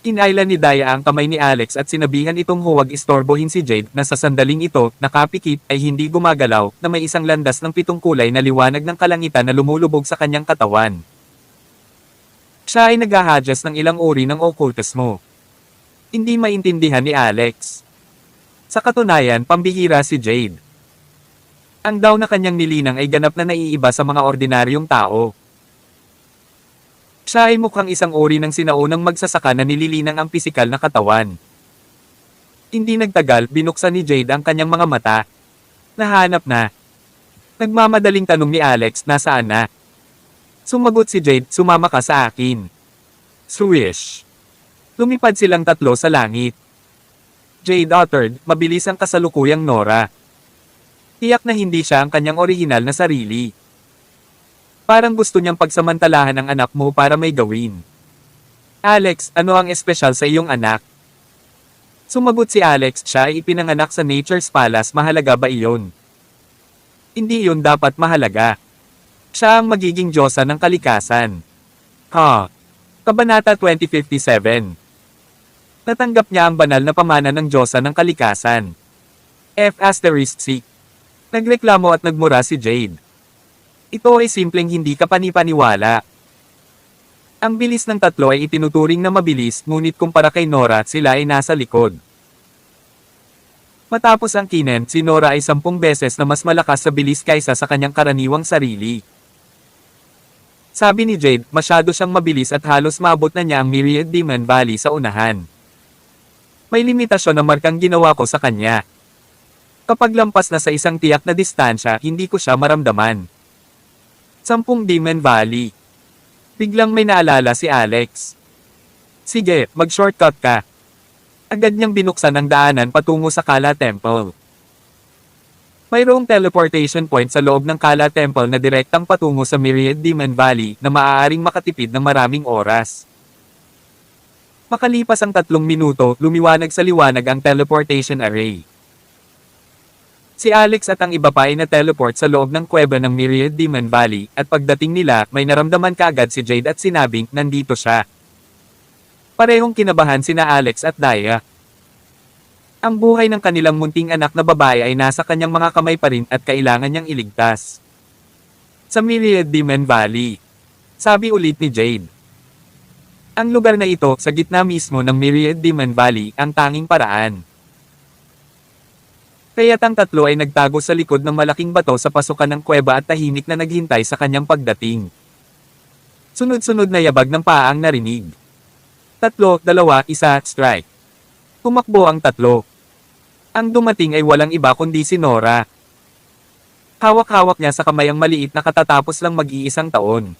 Kinailan ni Daya ang kamay ni Alex at sinabihan itong huwag istorbohin si Jade na sa sandaling ito, nakapikit ay hindi gumagalaw na may isang landas ng 7 kulay na liwanag ng kalangitan na lumulubog sa kanyang katawan. Siya ay naghahadyas ng ilang uri ng okultismo. Hindi maintindihan ni Alex. Sa katunayan, pambihira si Jade. Ang daw na kanyang nilinang ay ganap na naiiba sa mga ordinaryong tao. Siya ay mukhang isang uri ng sinaunang magsasaka na nililinang ang pisikal na katawan. Hindi nagtagal, binuksan ni Jade ang kanyang mga mata. Nahanap na. Nagmamadaling tanong ni Alex, nasaan na? Sumagot si Jade, sumama ka sa akin. Swish. Lumipad silang tatlo sa langit. Jade uttered, mabilis ang kasalukuyang Nora. Tiyak na hindi siya ang kanyang orihinal na sarili. Parang gusto niyang pagsamantalahan ang anak mo para may gawin. Alex, ano ang espesyal sa iyong anak? Sumagot si Alex, siya ay ipinanganak sa Nature's Palace, mahalaga ba iyon? Hindi iyon dapat mahalaga. Siya ang magiging diyosa ng kalikasan. Kabanata 2057. Natanggap niya ang banal na pamana ng diyosa ng kalikasan. F***. Nagreklamo at nagmura si Jade. Ito ay simpleng hindi kapanipaniwala. Ang bilis ng tatlo ay itinuturing na mabilis, ngunit kumpara kay Nora, sila ay nasa likod. Matapos ang kinen, si Nora ay 10 beses na mas malakas sa bilis kaysa sa kanyang karaniwang sarili. Sabi ni Jade, masyado siyang mabilis at halos maabot na niya ang Myriad Demon Valley sa unahan. May limitasyon na markang ginawa ko sa kanya. Kapag lampas na sa isang tiyak na distansya, hindi ko siya maramdaman. 10 Demon Valley. Biglang may naalala si Alex. Sige, mag-shortcut ka. Agad niyang binuksan ang daanan patungo sa Kala Temple. Mayroong teleportation point sa loob ng Kala Temple na direktang patungo sa Myriad Demon Valley na maaaring makatipid ng maraming oras. Makalipas ang 3 minuto, lumiwanag sa liwanag ang teleportation array. Si Alex at ang iba pa ay na-teleport sa loob ng kuweba ng Myriad Demon Valley, at pagdating nila, may naramdaman kaagad si Jade at sinabing, nandito siya. Parehong kinabahan sina Alex at Daya. Ang buhay ng kanilang munting anak na babae ay nasa kanyang mga kamay pa rin at kailangan niyang iligtas. Sa Myriad Demon Valley. Sabi ulit ni Jade. Ang lugar na ito, sa gitna mismo ng Myriad Demon Valley, ang tanging paraan. Kaya't ang tatlo ay nagtago sa likod ng malaking bato sa pasukan ng kuweba at tahimik na naghintay sa kanyang pagdating. Sunod-sunod na yabag ng paa ang narinig. 3, 2, 1, strike. Tumakbo ang tatlo. Ang dumating ay walang iba kundi si Nora. Hawak-hawak niya sa kamay ang maliit na katatapos lang mag-iisang taon.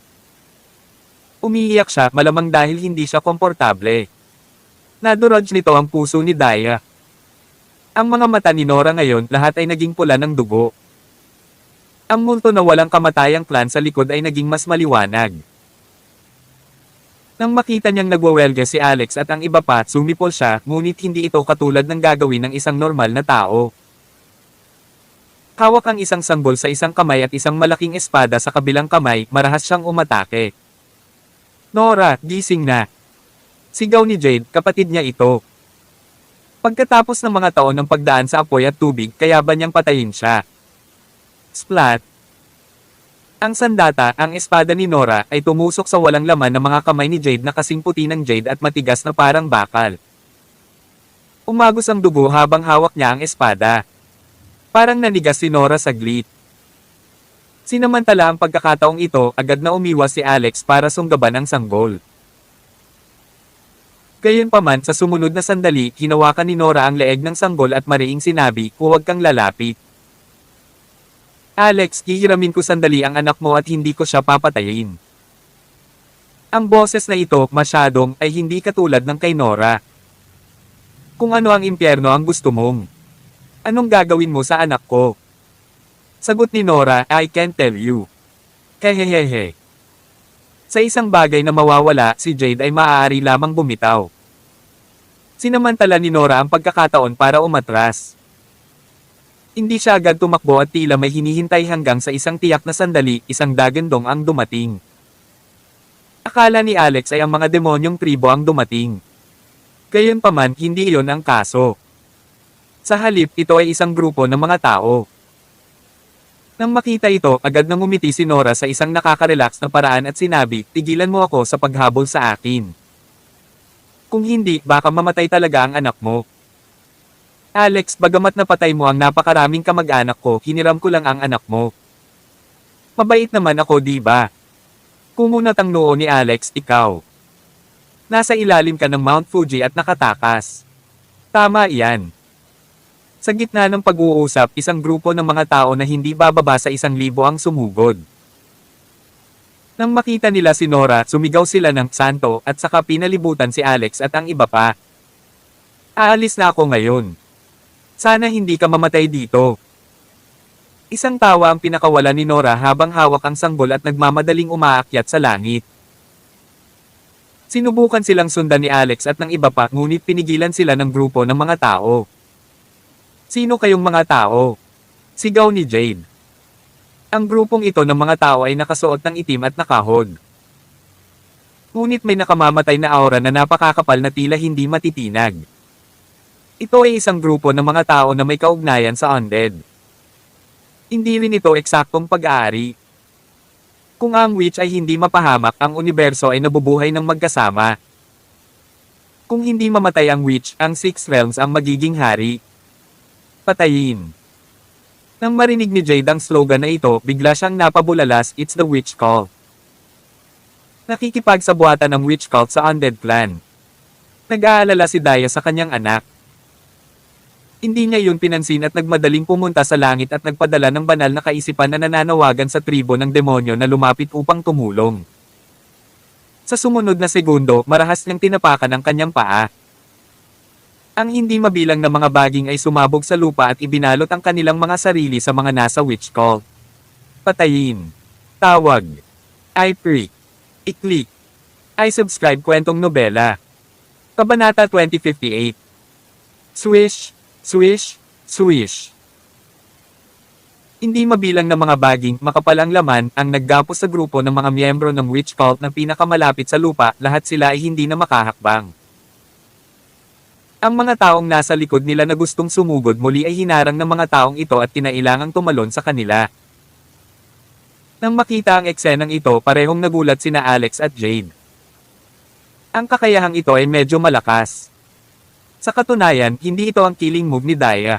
Umiiyak siya, malamang dahil hindi siya komportable. Nadurog nito ang puso ni Daya. Ang mga mata ni Nora ngayon, lahat ay naging pula ng dugo. Ang multo na walang kamatayang clan sa likod ay naging mas maliwanag. Nang makita niyang nagwawelga si Alex at ang iba pa, sumipol siya, ngunit hindi ito katulad ng gagawin ng isang normal na tao. Hawak ang isang sanggol sa isang kamay at isang malaking espada sa kabilang kamay, marahas siyang umatake. Nora, gising na. Sigaw ni Jade, kapatid niya ito. Pagkatapos ng mga taon ng pagdaan sa apoy at tubig, kaya ba niyang patayin siya? Splat! Ang sandata, ang espada ni Nora, ay tumusok sa walang laman ng mga kamay ni Jade na kasing puti ng Jade at matigas na parang bakal. Umagos ang dugo habang hawak niya ang espada. Parang nanigas si Nora saglit. Sinamantala ang pagkakataong ito, agad na umiwas si Alex para sunggaban ang sanggol. Gayunpaman, sa sumunod na sandali, hinawakan ni Nora ang leeg ng sanggol at mariing sinabi, huwag kang lalapit. Alex, hihiramin ko sandali ang anak mo at hindi ko siya papatayin. Ang boses na ito, masyadong, ay hindi katulad ng kay Nora. Kung ano ang impyerno ang gusto mong. Anong gagawin mo sa anak ko? Sagot ni Nora, I can't tell you. Hehehehe. Sa isang bagay na mawawala, si Jade ay maaari lamang bumitaw. Sinamantala ni Nora ang pagkakataon para umatras. Hindi siya agad tumakbo at tila may hinihintay hanggang sa isang tiyak na sandali, isang dagandong ang dumating. Akala ni Alex ay ang mga demonyong tribo ang dumating. Gayunpaman, hindi iyon ang kaso. Sa halip, ito ay isang grupo ng mga tao. Nang makita ito, agad nang ngumiti si Nora sa isang nakaka-relax na paraan at sinabi, "Tigilan mo ako sa paghabol sa akin. Kung hindi, baka mamatay talaga ang anak mo." "Alex, bagamat napatay mo ang napakaraming kamag-anak ko, hiniram ko lang ang anak mo. Mabait naman ako, di ba?" Kumunat ang noo ni Alex, "Ikaw. Nasa ilalim ka ng Mount Fuji at nakatakas. Tama iyan." Sa gitna ng pag-uusap, isang grupo ng mga tao na hindi bababa sa 1,000 ang sumugod. Nang makita nila si Nora, sumigaw sila ng "Santo" at saka pinalibutan si Alex at ang iba pa. "Aalis na ako ngayon. Sana hindi ka mamatay dito." Isang tawa ang pinakawala ni Nora habang hawak ang sanggol at nagmamadaling umaakyat sa langit. Sinubukan silang sundan ni Alex at ng iba pa, ngunit pinigilan sila ng grupo ng mga tao. "Sino kayong mga tao?" sigaw ni Jade. Ang grupong ito ng mga tao ay nakasuot ng itim at nakahod. Ngunit may nakamamatay na aura na napakakapal na tila hindi matitinag. Ito ay isang grupo ng mga tao na may kaugnayan sa undead. Hindi rin ito eksaktong pag-aari. Kung ang witch ay hindi mapahamak, ang universo ay nabubuhay ng magkasama. Kung hindi mamatay ang witch, ang Six Realms ang magiging hari. Patayin. Nang marinig ni Jade ang slogan na ito, bigla siyang napabulalas, "It's the witch cult." Nakikipagsabuatan ng witch cult sa undead clan. Nag-aalala si Daya sa kanyang anak. Hindi niya yun pinansin at nagmadaling pumunta sa langit at nagpadala ng banal na kaisipan na nananawagan sa tribo ng demonyo na lumapit upang tumulong. Sa sumunod na segundo, marahas niyang tinapakan ang kanyang paa. Ang hindi mabilang na mga baging ay sumabog sa lupa at ibinalot ang kanilang mga sarili sa mga nasa witch cult. Patayin. Tawag. I-freak. I-click. I-subscribe kwentong nobela. Kabanata 2058. Swish, swish, swish. Hindi mabilang na mga baging, makapalang laman, ang naggapos sa grupo ng mga miyembro ng witch cult na pinakamalapit sa lupa, lahat sila ay hindi na makahakbang. Ang mga taong nasa likod nila na gustong sumugod muli ay hinarang ng mga taong ito at kinailangang tumalon sa kanila. Nang makita ang eksenang ito, parehong nagulat sina Alex at Jade. Ang kakayahang ito ay medyo malakas. Sa katunayan, hindi ito ang killing move ni Daya.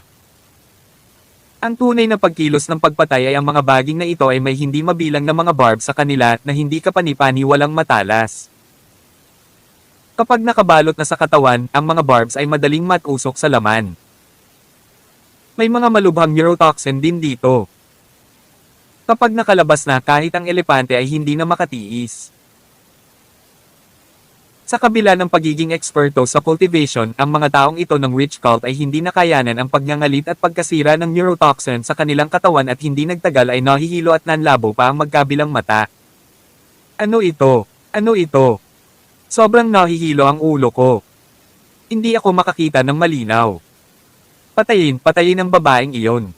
Ang tunay na pagkilos ng pagpatay ay ang mga baging na ito ay may hindi mabilang na mga barbs sa kanila na hindi kapani-pani walang matalas. Kapag nakabalot na sa katawan, ang mga barbs ay madaling matusok sa laman. May mga malubhang neurotoxin din dito. Kapag nakalabas na, kahit ang elepante ay hindi na makatiis. Sa kabila ng pagiging eksperto sa cultivation, ang mga taong ito ng witch cult ay hindi nakayanan ang pagngangalit at pagkasira ng neurotoxin sa kanilang katawan at hindi nagtagal ay nahihilo at nanlabo pa ang magkabilang mata. Ano ito? Ano ito? Sobrang nahihilo ang ulo ko. Hindi ako makakita ng malinaw. Patayin, patayin ang babaeng iyon.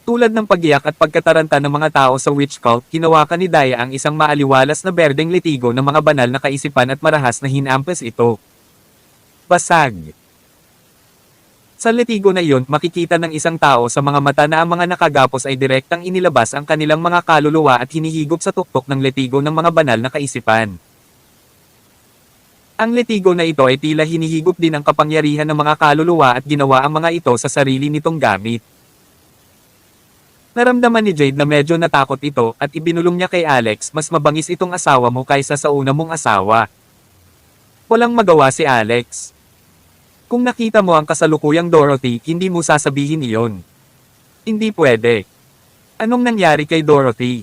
Tulad ng pagiyak at pagkataranta ng mga tao sa witch cult, hinawakan ni Daya ang isang maaliwalas na berdeng litigo ng mga banal na kaisipan at marahas na hinampas ito. Basag. Sa litigo na iyon, makikita ng isang tao sa mga mata na ang mga nakagapos ay direktang inilabas ang kanilang mga kaluluwa at hinihigop sa tuktok ng litigo ng mga banal na kaisipan. Ang litigo na ito ay tila hinihigop din ang kapangyarihan ng mga kaluluwa at ginawa ang mga ito sa sarili nitong gamit. Naramdaman ni Jade na medyo natakot ito at ibinulong niya kay Alex, "Mas mabangis itong asawa mo kaysa sa una mong asawa." Walang magawa si Alex. Kung nakita mo ang kasalukuyang Dorothy, hindi mo sasabihin iyon. Hindi pwede. Anong nangyari kay Dorothy?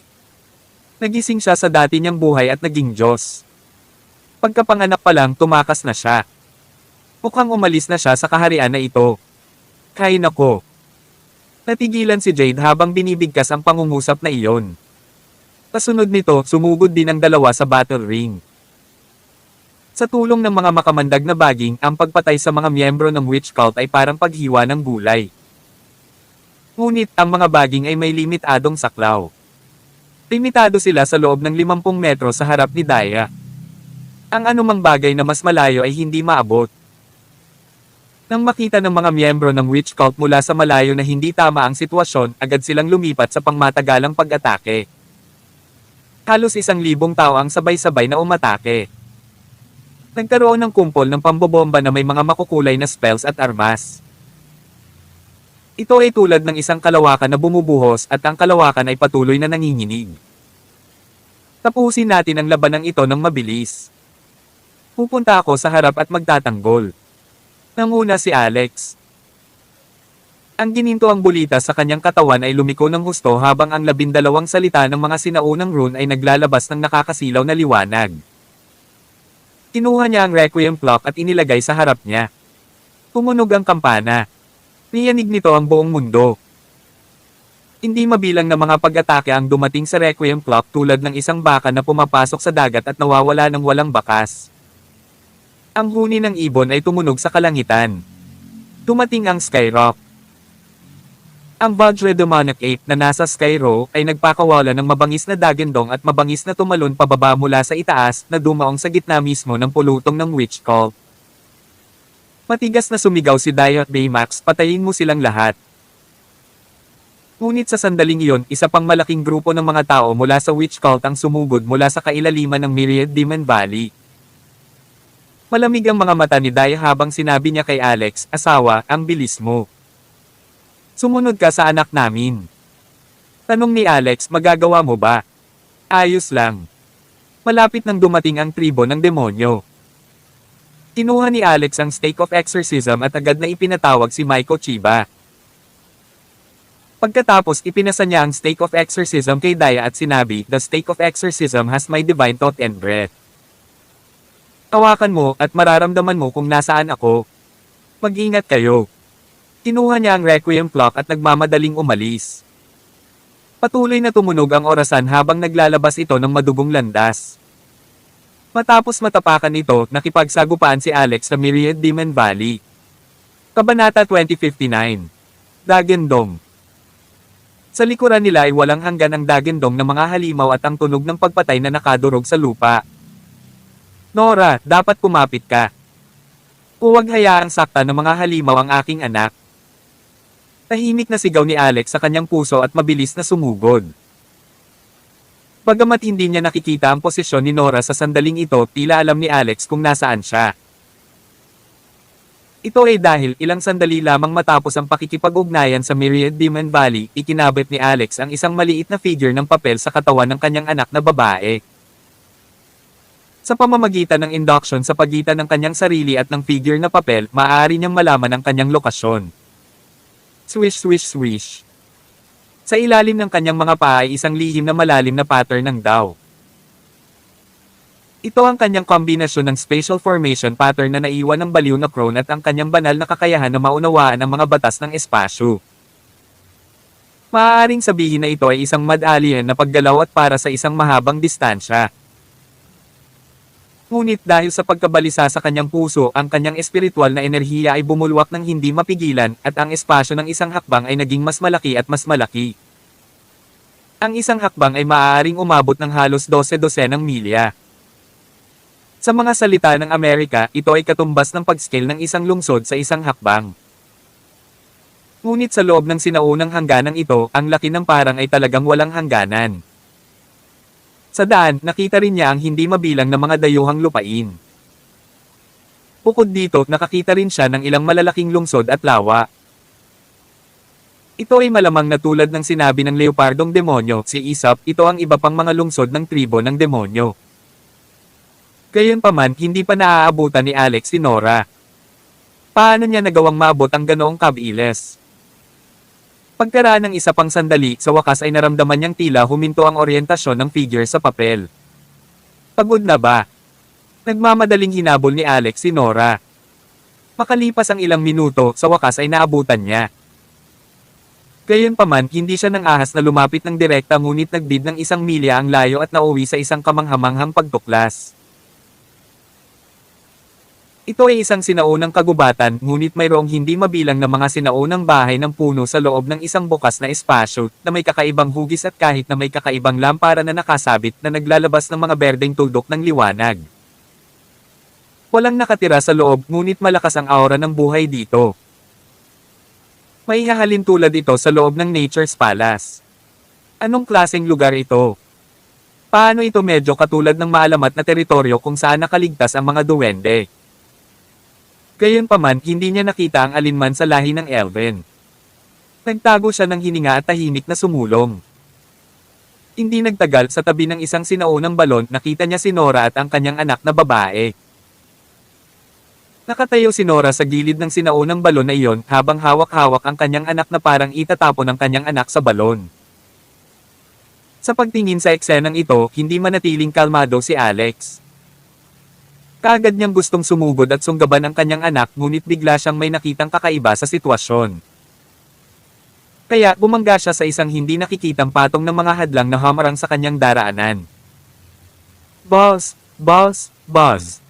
Nagising siya sa dati niyang buhay at naging Diyos. Pagkapanganak pa lang, tumakas na siya. Mukhang umalis na siya sa kaharian na ito. Kay nako. Natigilan si Jade habang binibigkas ang pangungusap na iyon. Kasunod nito, sumugod din ang dalawa sa battle ring. Sa tulong ng mga makamandag na baging, ang pagpatay sa mga miyembro ng witch cult ay parang paghiwa ng gulay. Ngunit, ang mga baging ay may limitadong saklaw. Limitado sila sa loob ng 50 metro sa harap ni Daya. Ang anumang bagay na mas malayo ay hindi maabot. Nang makita ng mga miyembro ng witch cult mula sa malayo na hindi tama ang sitwasyon, agad silang lumipat sa pangmatagalang pag-atake. Halos 1,000 tao ang sabay-sabay na umatake. Nagkaroon ng kumpol ng pambobomba na may mga makukulay na spells at armas. Ito ay tulad ng isang kalawakan na bumubuhos at ang kalawakan ay patuloy na nanginginig. Tapusin natin ang labanang ito ng mabilis. Pupunta ako sa harap at magtatanggol. Nanguna si Alex. Ang gininto ang bulita sa kanyang katawan ay lumiko ng husto habang ang 12 salita ng mga sinaunang rune ay naglalabas ng nakakasilaw na liwanag. Kinuha niya ang Requiem clock at inilagay sa harap niya. Tumunog ang kampana. Niyanig nito ang buong mundo. Hindi mabilang na mga pag-atake ang dumating sa Requiem clock tulad ng isang baka na pumapasok sa dagat at nawawala ng walang bakas. Ang huni ng ibon ay tumunog sa kalangitan. Dumating ang Skyrock. Ang Vajra Demonic Ape na nasa Skyro ay nagpakawala ng mabangis na dagendong at mabangis na tumalon pababa mula sa itaas na dumaong sa gitna mismo ng pulutong ng witch cult. Matigas na sumigaw si Daya at Baymax, patayin mo silang lahat. Ngunit sa sandaling iyon, isa pang malaking grupo ng mga tao mula sa witch cult ang sumugod mula sa kailaliman ng Myriad Demon Valley. Malamig ang mga mata ni Daya habang sinabi niya kay Alex, asawa, ang bilis mo. Sumunod ka sa anak namin. Tanong ni Alex, magagawa mo ba? Ayos lang. Malapit nang dumating ang tribo ng demonyo. Kinuha ni Alex ang Stake of Exorcism at agad na ipinatawag si Maiko Chiba. Pagkatapos ipinasa niya ang Stake of Exorcism kay Daya at sinabi, the Stake of Exorcism has my divine thought and breath. Tawakan mo at mararamdaman mo kung nasaan ako. Mag-ingat kayo. Kinuha niya ang Requiem clock at nagmamadaling umalis. Patuloy na tumunog ang orasan habang naglalabas ito ng madugong landas. Matapos matapakan ito, nakipagsagupaan si Alex sa Myriad Demon Valley. Kabanata 2059. Dagendong. Sa likuran nila ay walang hanggan ang dagendong ng mga halimaw at ang tunog ng pagpatay na nakadurog sa lupa. Nora, dapat kumapit ka. Huwag hayaang sakta ng mga halimaw ang aking anak. Tahimik na sigaw ni Alex sa kanyang puso at mabilis na sumugod. Bagamat hindi niya nakikita ang posisyon ni Nora sa sandaling ito, tila alam ni Alex kung nasaan siya. Ito ay dahil ilang sandali lamang matapos ang pakikipag-ugnayan sa Myriad Demon Valley, ikinabit ni Alex ang isang maliit na figure ng papel sa katawan ng kanyang anak na babae. Sa pamamagitan ng induction sa pagitan ng kanyang sarili at ng figure na papel, maaari niyang malaman ang kanyang lokasyon. Swish swish swish. Sa ilalim ng kanyang mga paa ay isang lihim na malalim na pattern ng daw. Ito ang kanyang kombinasyon ng spatial formation pattern na naiwan ng baliw na crone at ang kanyang banal na kakayahan na maunawaan ang mga batas ng espasyo. Maaaring sabihin na ito ay isang mad alien na paggalaw at para sa isang mahabang distansya. Ngunit dahil sa pagkabalisa sa kanyang puso, ang kanyang espiritual na enerhiya ay bumulwak ng hindi mapigilan, at ang espasyo ng isang hakbang ay naging mas malaki at mas malaki. Ang isang hakbang ay maaaring umabot ng halos 12 ng milya. Sa mga salita ng Amerika, ito ay katumbas ng pag-scale ng isang lungsod sa isang hakbang. Ngunit sa loob ng sinaunang hangganang ito, ang laki ng parang ay talagang walang hangganan. Sa daan, nakita rin niya ang hindi mabilang na mga dayuhang lupain. Bukod dito, nakakita rin siya ng ilang malalaking lungsod at lawa. Ito ay malamang na tulad ng sinabi ng leopardong demonyo, si Aesop, ito ang iba pang mga lungsod ng tribo ng demonyo. Gayunpaman, hindi pa naaabutan ni Alex si Nora. Paano niya nagawang maabot ang ganoong kabilis? Pagkaraan ng isa pang sandali, sa wakas ay naramdaman niyang tila huminto ang oryentasyon ng figure sa papel. Pagod na ba? Nagmamadaling hinabol ni Alex si Nora. Makalipas ang ilang minuto, sa wakas ay naabutan niya. Gayunpaman, hindi siya nang ahas na lumapit ng direkta ngunit nagbid ng 1 milya ang layo at nauwi sa isang kamanghamanghang pagtuklas. Ito ay isang sinaunang kagubatan, ngunit mayroong hindi mabilang na mga sinaunang bahay ng puno sa loob ng isang bukas na espasyo, na may kakaibang hugis at kahit na may kakaibang lampara na nakasabit na naglalabas ng mga berdeng tuldok ng liwanag. Walang nakatira sa loob, ngunit malakas ang aura ng buhay dito. May hahalin tulad ito sa loob ng Nature's Palace. Anong klaseng lugar ito? Paano ito medyo katulad ng maalamat na teritoryo kung saan nakaligtas ang mga duwende? Gayunpaman, hindi niya nakita ang alinman sa lahi ng Elven. Nagtago siya ng hininga at tahimik na sumulong. Hindi nagtagal, sa tabi ng isang sinaunang balon, nakita niya si Nora at ang kanyang anak na babae. Nakatayo si Nora sa gilid ng sinaunang balon na iyon, habang hawak-hawak ang kanyang anak na parang itatapon ng kanyang anak sa balon. Sa pagtingin sa eksenang ito, hindi manatiling kalmado si Alex. Kaagad niyang gustong sumugod at sunggaban ang kanyang anak, ngunit bigla siyang may nakitang kakaiba sa sitwasyon. Kaya, bumangga siya sa isang hindi nakikitang patong ng mga hadlang na hamarang sa kanyang daraanan. Buzz! Buzz! Buzz!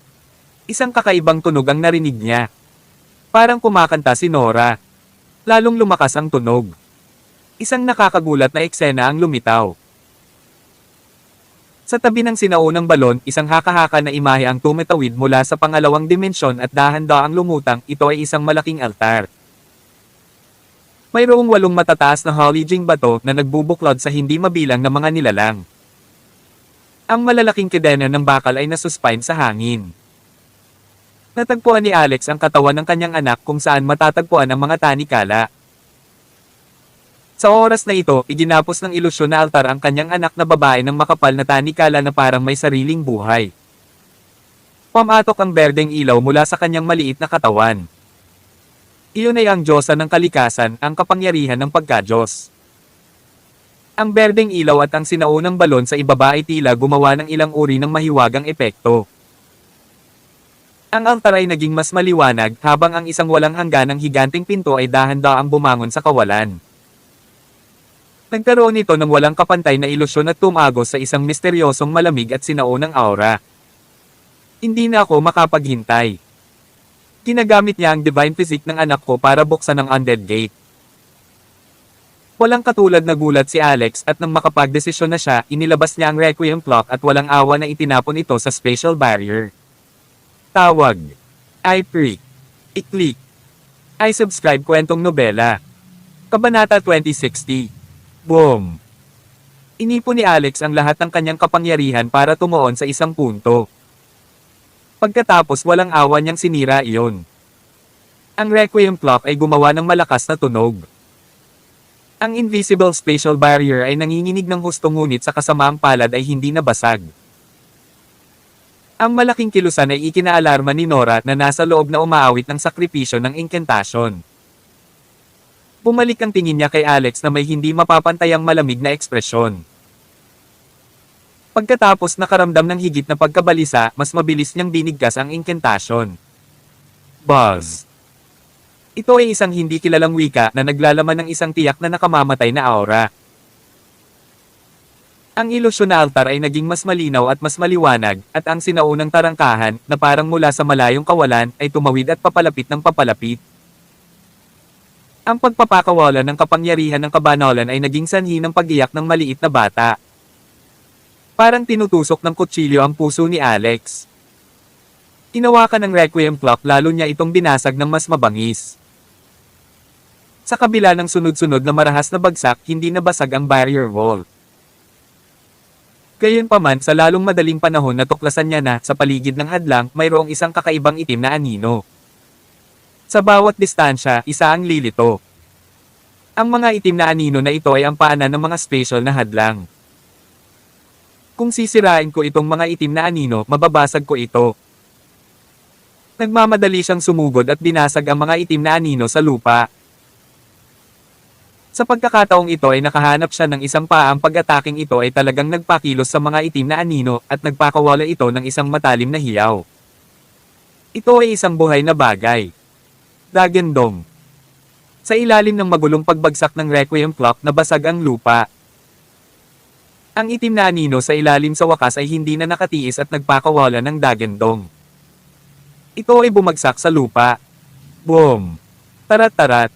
Isang kakaibang tunog ang narinig niya. Parang kumakanta si Nora. Lalong lumakas ang tunog. Isang nakakagulat na eksena ang lumitaw. Sa tabi ng sinaunang balon, isang haka-haka na imahe ang tumitawid mula sa pangalawang dimensyon at dahan-daang lumutang. Ito ay isang malaking altar. Mayroong 8 matataas na hollying bato na nagbubuklod sa hindi mabilang na mga nilalang. Ang malalaking kedena ng bakal ay nasuspine sa hangin. Natagpuan ni Alex ang katawan ng kanyang anak kung saan matatagpuan ang mga tanikala. Sa oras na ito, iginapos ng ilusyon na altar ang kanyang anak na babae ng makapal na tanikala na parang may sariling buhay. Pumatok ang berdeng ilaw mula sa kanyang maliit na katawan. Iyon ay ang Diyosa ng kalikasan, ang kapangyarihan ng pagka-Diyos. Ang berdeng ilaw at ang sinaunang balon sa ibaba ay tila gumawa ng ilang uri ng mahiwagang epekto. Ang altar ay naging mas maliwanag, habang ang isang walang hangganang higanting pinto ay dahan-daang bumangon sa kawalan. Nagkaroon ito ng walang kapantay na ilusyon at tumagos sa isang misteryosong malamig at sinaunang aura. Hindi na ako makapaghintay. Ginagamit niya ang divine physique ng anak ko para buksan ang undead gate. Walang katulad na gulat si Alex at nang makapagdesisyon na siya, inilabas niya ang Requiem clock at walang awa na itinapon ito sa spatial barrier. Tawag. I-freak. I-click. I-subscribe kwentong nobela. Kabanata 2060. Boom! Inipon ni Alex ang lahat ng kanyang kapangyarihan para tumuon sa isang punto. Pagkatapos walang awa niyang sinira iyon. Ang Requiem clock ay gumawa ng malakas na tunog. Ang invisible spatial barrier ay nanginginig ng husto ngunit sa kasamaang palad ay hindi nabasag. Ang malaking kilusan ay ikinaalarma ni Nora na nasa loob na umaawit ng sakripisyo ng incantation. Bumalik ang tingin niya kay Alex na may hindi mapapantayang malamig na ekspresyon. Pagkatapos nakaramdam ng higit na pagkabalisa, mas mabilis niyang binigkas ang incantation. Buzz! Ito ay isang hindi kilalang wika na naglalaman ng isang tiyak na nakamamatay na aura. Ang ilusyon na altar ay naging mas malinaw at mas maliwanag, at ang sinaunang tarangkahan, na parang mula sa malayong kawalan, ay tumawid at papalapit ng papalapit. Ang pagpapakawala ng kapangyarihan ng kabanalan ay naging sanhi ng pag-iyak ng maliit na bata. Parang tinutusok ng kutsilyo ang puso ni Alex. Tinawakan ng Requiem clock, lalo niya itong binasag ng mas mabangis. Sa kabila ng sunod-sunod na marahas na bagsak, hindi nabasag ang barrier wall. Gayunpaman, sa lalong madaling panahon natuklasan niya na, sa paligid ng hadlang, mayroong isang kakaibang itim na anino. Sa bawat distansya, isa ang lilito. Ang mga itim na anino na ito ay ang paanan ng mga spatial na hadlang. Kung sisirain ko itong mga itim na anino, mababasag ko ito. Nagmamadali siyang sumugod at binasag ang mga itim na anino sa lupa. Sa pagkakataong ito ay nakahanap siya ng isang paa. Ang pag-ataking ito ay talagang nagpakilos sa mga itim na anino at nagpakawala ito ng isang matalim na hiyaw. Ito ay isang buhay na bagay. Dagendong. Sa ilalim ng magulong pagbagsak ng Requiem clock, nabasag ang lupa. Ang itim na anino sa ilalim sa wakas ay hindi na nakatiis at nagpakawala ng Dagendong. Ito ay bumagsak sa lupa. Boom! Tarat-tarat.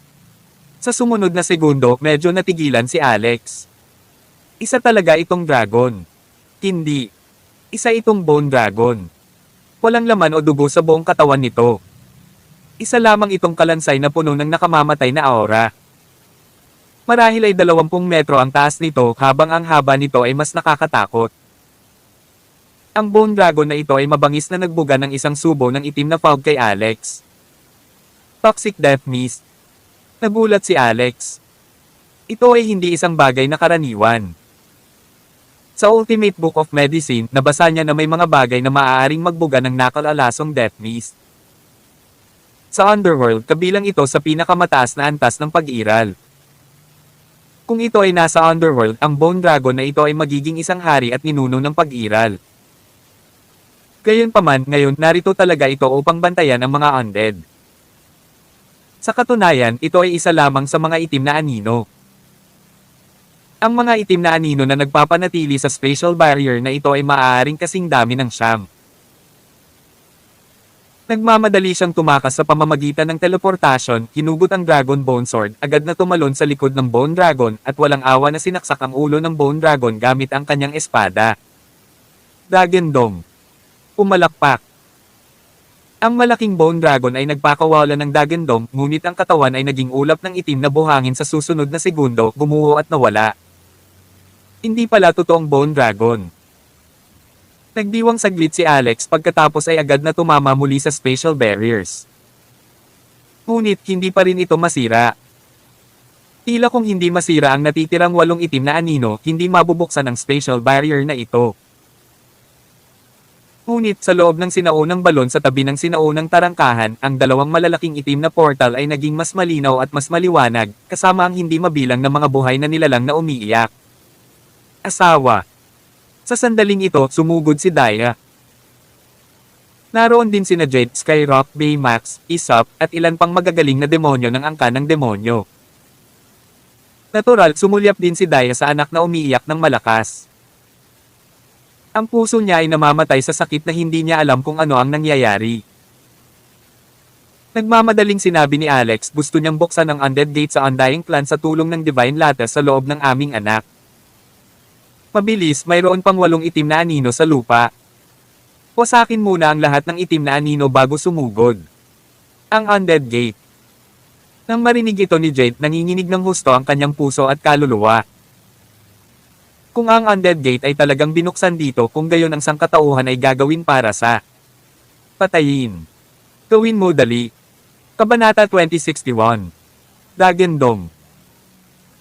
Sa sumunod na segundo, medyo natigilan si Alex. Isa talaga itong dragon. Hindi. Isa itong bone dragon. Walang laman o dugo sa buong katawan nito. Isa lamang itong kalansay na puno ng nakamamatay na aura. Marahil ay 20 metro ang taas nito habang ang haba nito ay mas nakakatakot. Ang bone dragon na ito ay mabangis na nagbuga ng isang subo ng itim na fog kay Alex. Toxic death mist. Nagulat si Alex. Ito ay hindi isang bagay na karaniwan. Sa Ultimate Book of Medicine, nabasa niya na may mga bagay na maaaring magbuga ng nakalalasong death mist. Sa Underworld, kabilang ito sa pinakamataas na antas ng pag-iral. Kung ito ay nasa Underworld, ang Bone Dragon na ito ay magiging isang hari at ninuno ng pag-iral. Gayunpaman, ngayon narito talaga ito upang bantayan ang mga undead. Sa katunayan, ito ay isa lamang sa mga itim na anino. Ang mga itim na anino na nagpapanatili sa spatial barrier na ito ay maaaring kasing dami ng siyam. Nagmamadali siyang tumakas sa pamamagitan ng teleportasyon, hinugot ang Dragon Bone Sword, agad na tumalon sa likod ng Bone Dragon, at walang awa na sinaksak ang ulo ng Bone Dragon gamit ang kanyang espada. Dragon Dome. Pumalakpak. Ang malaking Bone Dragon ay nagpakawala ng Dragon Dome, ngunit ang katawan ay naging ulap ng itim na buhangin sa susunod na segundo, gumuho at nawala. Hindi pala totoong Bone Dragon. Nagdiwang saglit si Alex pagkatapos ay agad na tumama muli sa spatial barriers. Ngunit hindi pa rin ito masira. Tila kung hindi masira ang natitirang 8 itim na anino, hindi mabubuksan ang spatial barrier na ito. Ngunit sa loob ng sinaunang balon sa tabi ng sinaunang tarangkahan, ang dalawang malalaking itim na portal ay naging mas malinaw at mas maliwanag, kasama ang hindi mabilang na mga buhay na nilalang na umiiyak. Asawa. Sa sandaling ito, sumugod si Daya. Naroon din sina Jade, Skyrock, Baymax, Isop, at ilan pang magagaling na demonyo ng angka ng demonyo. Natural, sumulyap din si Daya sa anak na umiiyak ng malakas. Ang puso niya ay namamatay sa sakit na hindi niya alam kung ano ang nangyayari. Nagmamadaling sinabi ni Alex, gusto niyang buksan ang undead gate sa Undying Clan sa tulong ng Divine Lattice sa loob ng aming anak. Mabilis, mayroon pang 8 itim na anino sa lupa. Wasakin muna ang lahat ng itim na anino bago sumugod. Ang undead gate. Nang marinig ito ni Jade, nanginginig ng husto ang kanyang puso at kaluluwa. Kung ang undead gate ay talagang binuksan dito, kung gayon ang sangkatauhan ay gagawin para sa patayin. Gawin mo dali. Kabanata 2061. Dragon Dome.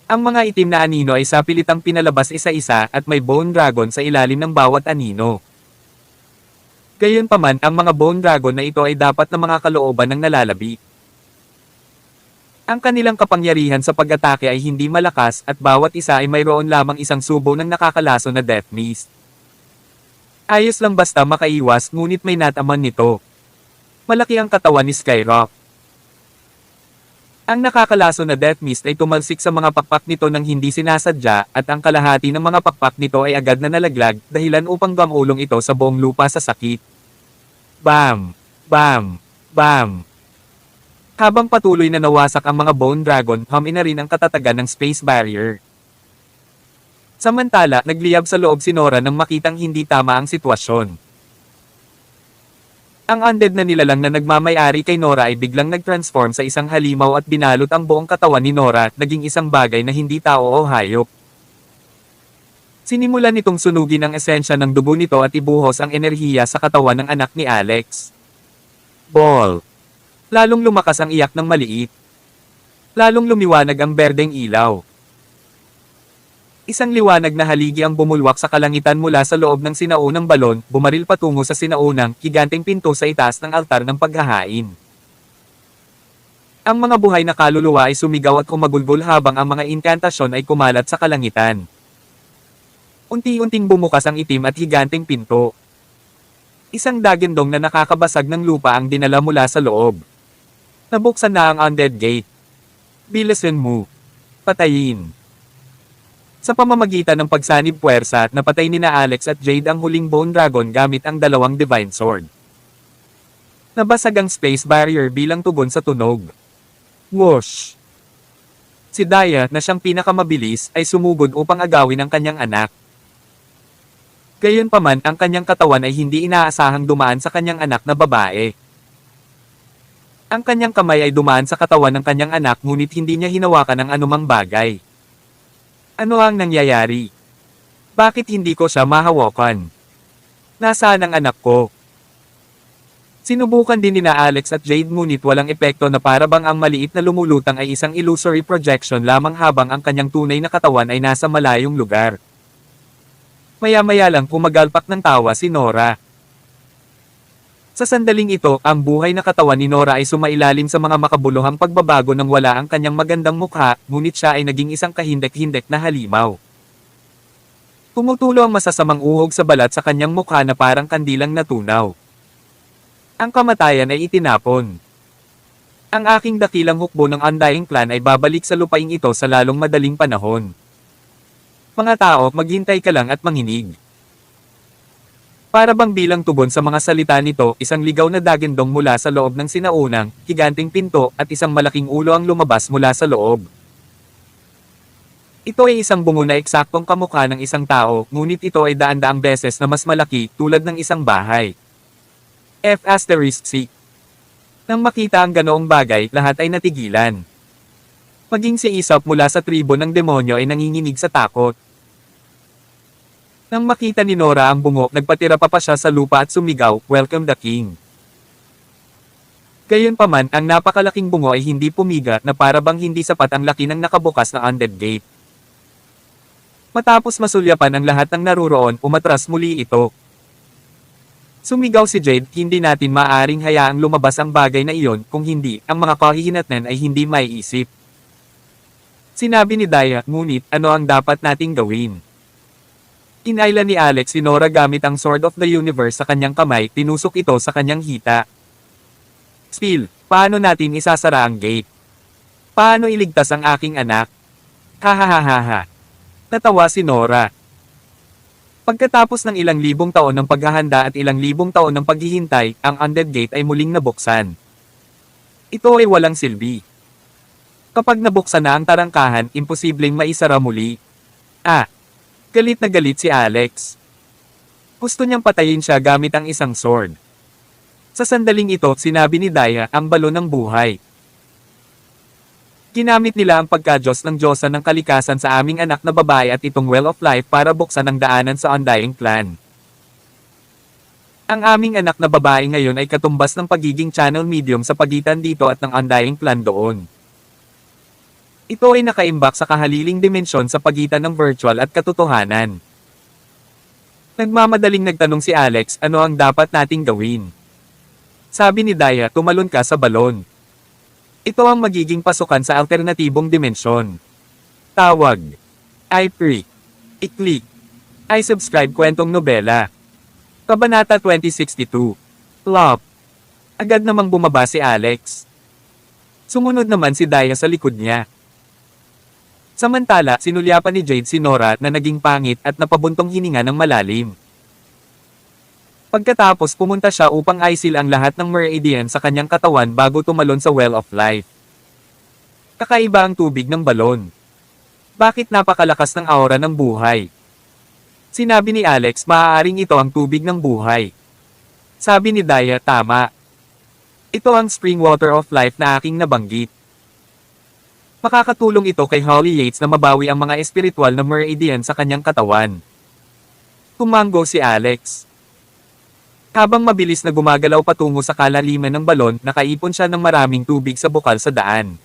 Ang mga itim na anino ay sapilitang pinalabas isa-isa at may bone dragon sa ilalim ng bawat anino. Gayunpaman, ang mga bone dragon na ito ay dapat na mga kalooban ng nalalabi. Ang kanilang kapangyarihan sa pag-atake ay hindi malakas at bawat isa ay mayroon lamang isang subo ng nakakalaso na death mist. Ayos lang basta makaiwas, ngunit may nataman nito. Malaki ang katawan ni Skyrock. Ang nakakalaso na death mist ay tumalsik sa mga pakpak nito nang hindi sinasadya, at ang kalahati ng mga pakpak nito ay agad na nalaglag, dahilan upang gamulong ito sa buong lupa sa sakit. Bam! Bam! Bam! Habang patuloy na nawasak ang mga bone dragon, humina rin ang katatagan ng space barrier. Samantala, nagliyab sa loob si Nora nang makitang hindi tama ang sitwasyon. Ang undead na nilalang na nagmamayari kay Nora ay biglang nag-transform sa isang halimaw at binalot ang buong katawan ni Nora, naging isang bagay na hindi tao o hayop. Sinimulan nitong sunugin ang esensya ng dugo nito at ibuhos ang enerhiya sa katawan ng anak ni Alex. Ball. Lalong lumakas ang iyak ng maliit. Lalong lumiwanag ang berdeng ilaw. Isang liwanag na haligi ang bumulwak sa kalangitan mula sa loob ng sinaunang balon, bumaril patungo sa sinaunang, higanteng pinto sa itaas ng altar ng paghahain. Ang mga buhay na kaluluwa ay sumigaw at kumagulgol habang ang mga inkantasyon ay kumalat sa kalangitan. Unti-unting bumukas ang itim at higanteng pinto. Isang dagindong na nakakabasag ng lupa ang dinala mula sa loob. Nabuksan na ang undead gate. Bilisan mo. Patayin. Sa pamamagitan ng pagsanib puwersa, napatay ni na Alex at Jade ang huling bone dragon gamit ang dalawang divine sword. Nabasag ang space barrier bilang tugon sa tunog. Whoosh! Si Daya, na siyang pinakamabilis, ay sumugod upang agawin ang kanyang anak. Gayunpaman, ang kanyang katawan ay hindi inaasahang dumaan sa kanyang anak na babae. Ang kanyang kamay ay dumaan sa katawan ng kanyang anak ngunit hindi niya hinawakan ang anumang bagay. Ano ang nangyayari? Bakit hindi ko siya mahawakan? Nasaan ang anak ko? Sinubukan din nina Alex at Jade ngunit walang epekto na para bang ang maliit na lumulutang ay isang illusory projection lamang habang ang kanyang tunay na katawan ay nasa malayong lugar. Maya-maya lang pumagalpak ng tawa si Nora. Sa sandaling ito, ang buhay na katawan ni Nora ay sumailalim sa mga makabuluhang pagbabago nang wala ang kanyang magandang mukha, ngunit siya ay naging isang kahindek-hindek na halimaw. Tumutulo ang masasamang uhog sa balat sa kanyang mukha na parang kandilang natunaw. Ang kamatayan ay itinapon. Ang aking dakilang hukbo ng undying plan ay babalik sa lupaing ito sa lalong madaling panahon. Mga tao, maghintay ka lang at manginig. Para bang bilang tugon sa mga salita nito, isang ligaw na dagandong mula sa loob ng sinaunang, higanting pinto, at isang malaking ulo ang lumabas mula sa loob. Ito ay isang bungo na eksaktong kamukha ng isang tao, ngunit ito ay daan-daang beses na mas malaki, tulad ng isang bahay. F***. Nang makita ang ganoong bagay, lahat ay natigilan. Maging si Aesop mula sa tribo ng demonyo ay nanginginig sa takot. Nang makita ni Nora ang bungo, nagpatira pa siya sa lupa at sumigaw, "Welcome the king." Gayunpaman, ang napakalaking bungo ay hindi pumiga na para bang hindi sapat ang laki ng nakabukas na undead gate. Matapos masulyapan ang lahat ng naruroon, umatras muli ito. Sumigaw si Jade, "Hindi natin maaaring hayaang lumabas ang bagay na iyon, kung hindi, ang mga kahihinatnan ay hindi maiisip." Sinabi ni Daya, "Ngunit, ano ang dapat nating gawin?" Inayla ni Alex si Nora gamit ang Sword of the Universe sa kanyang kamay, tinusok ito sa kanyang hita. "Spill, paano natin isasara ang gate? Paano iligtas ang aking anak?" "Hahahaha." Natawa si Nora. Pagkatapos ng ilang libong taon ng paghahanda at ilang libong taon ng paghihintay, ang undead gate ay muling nabuksan. Ito ay walang silbi. Kapag nabuksan na ang tarangkahan, imposibleng maisara muli. Galit na galit si Alex. Gusto niyang patayin siya gamit ang isang sword. Sa sandaling ito, sinabi ni Daya, "Ang balon ng buhay." Ginamit nila ang pagka-Diyos ng Diyosa ng kalikasan sa aming anak na babae at itong Well of Life para buksan ang daanan sa undying plan. Ang aming anak na babae ngayon ay katumbas ng pagiging channel medium sa pagitan dito at ng undying plan doon. Ito ay nakaimbak sa kahaliling dimensyon sa pagitan ng virtual at katotohanan. Nagmamadaling nagtanong si Alex, "Ano ang dapat nating gawin?" Sabi ni Daya, "Tumalon ka sa balon. Ito ang magiging pasukan sa alternatibong dimensyon." Tawag. I-free. I-click. I-subscribe kwentong nobela. Kabanata 2062. Plop. Agad namang bumaba si Alex. Sumunod naman si Daya sa likod niya. Samantala, sinulyapan ni Jade si Nora na naging pangit at napabuntong hininga ng malalim. Pagkatapos pumunta siya upang aisil ang lahat ng meridian sa kanyang katawan bago tumalon sa Well of Life. Kakaiba ang tubig ng balon. Bakit napakalakas ng aura ng buhay? Sinabi ni Alex, "Maaaring ito ang tubig ng buhay." Sabi ni Daya, "Tama. Ito ang spring water of life na aking nabanggit. Makakatulong ito kay Holly Yates na mabawi ang mga espiritual na meridian sa kanyang katawan." Tumanggo si Alex. Habang mabilis na gumagalaw patungo sa kalaliman ng balon, nakaipon siya ng maraming tubig sa bukal sa daan.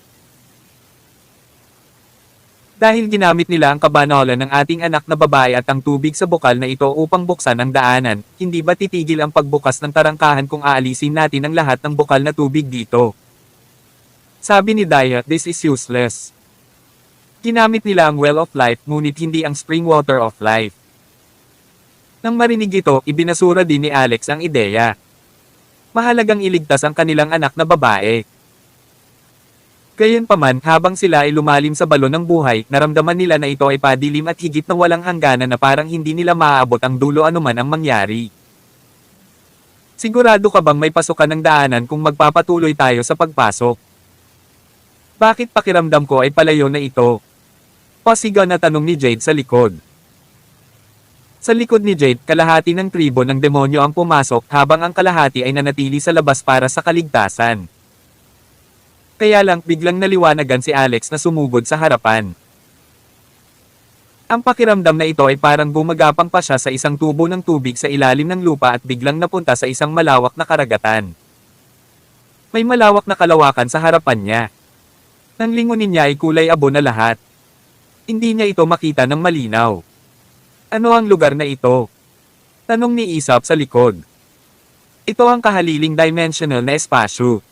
Dahil ginamit nila ang kabanalan ng ating anak na babae at ang tubig sa bukal na ito upang buksan ang daanan, hindi ba titigil ang pagbukas ng tarangkahan kung aalisin natin ang lahat ng bukal na tubig dito? Sabi ni Daya, "This is useless." Ginamit nila ang Well of Life ngunit hindi ang Spring Water of Life. Nang marinig ito, ibinasura din ni Alex ang ideya. Mahalagang iligtas ang kanilang anak na babae. Gayunpaman, habang sila ay lumalim sa balon ng buhay, naramdaman nila na ito ay padilim at higit na walang hangganan na parang hindi nila maaabot ang dulo anuman ang mangyari. Sigurado ka bang may pasukan ng daanan kung magpapatuloy tayo sa pagpasok? Bakit pakiramdam ko ay palayo na ito? Pasigaw na tanong ni Jade sa likod. Sa likod ni Jade, kalahati ng tribo ng demonyo ang pumasok habang ang kalahati ay nanatili sa labas para sa kaligtasan. Kaya lang biglang naliwanagan si Alex na sumugod sa harapan. Ang pakiramdam na ito ay parang gumagapang pa siya sa isang tubo ng tubig sa ilalim ng lupa at biglang napunta sa isang malawak na karagatan. May malawak na kalawakan sa harapan niya. Nang lingunin niya ay kulay abo na lahat. Hindi niya ito makita ng malinaw. Ano ang lugar na ito? Tanong ni Isop sa likod. Ito ang kahaliling dimensional na espasyo.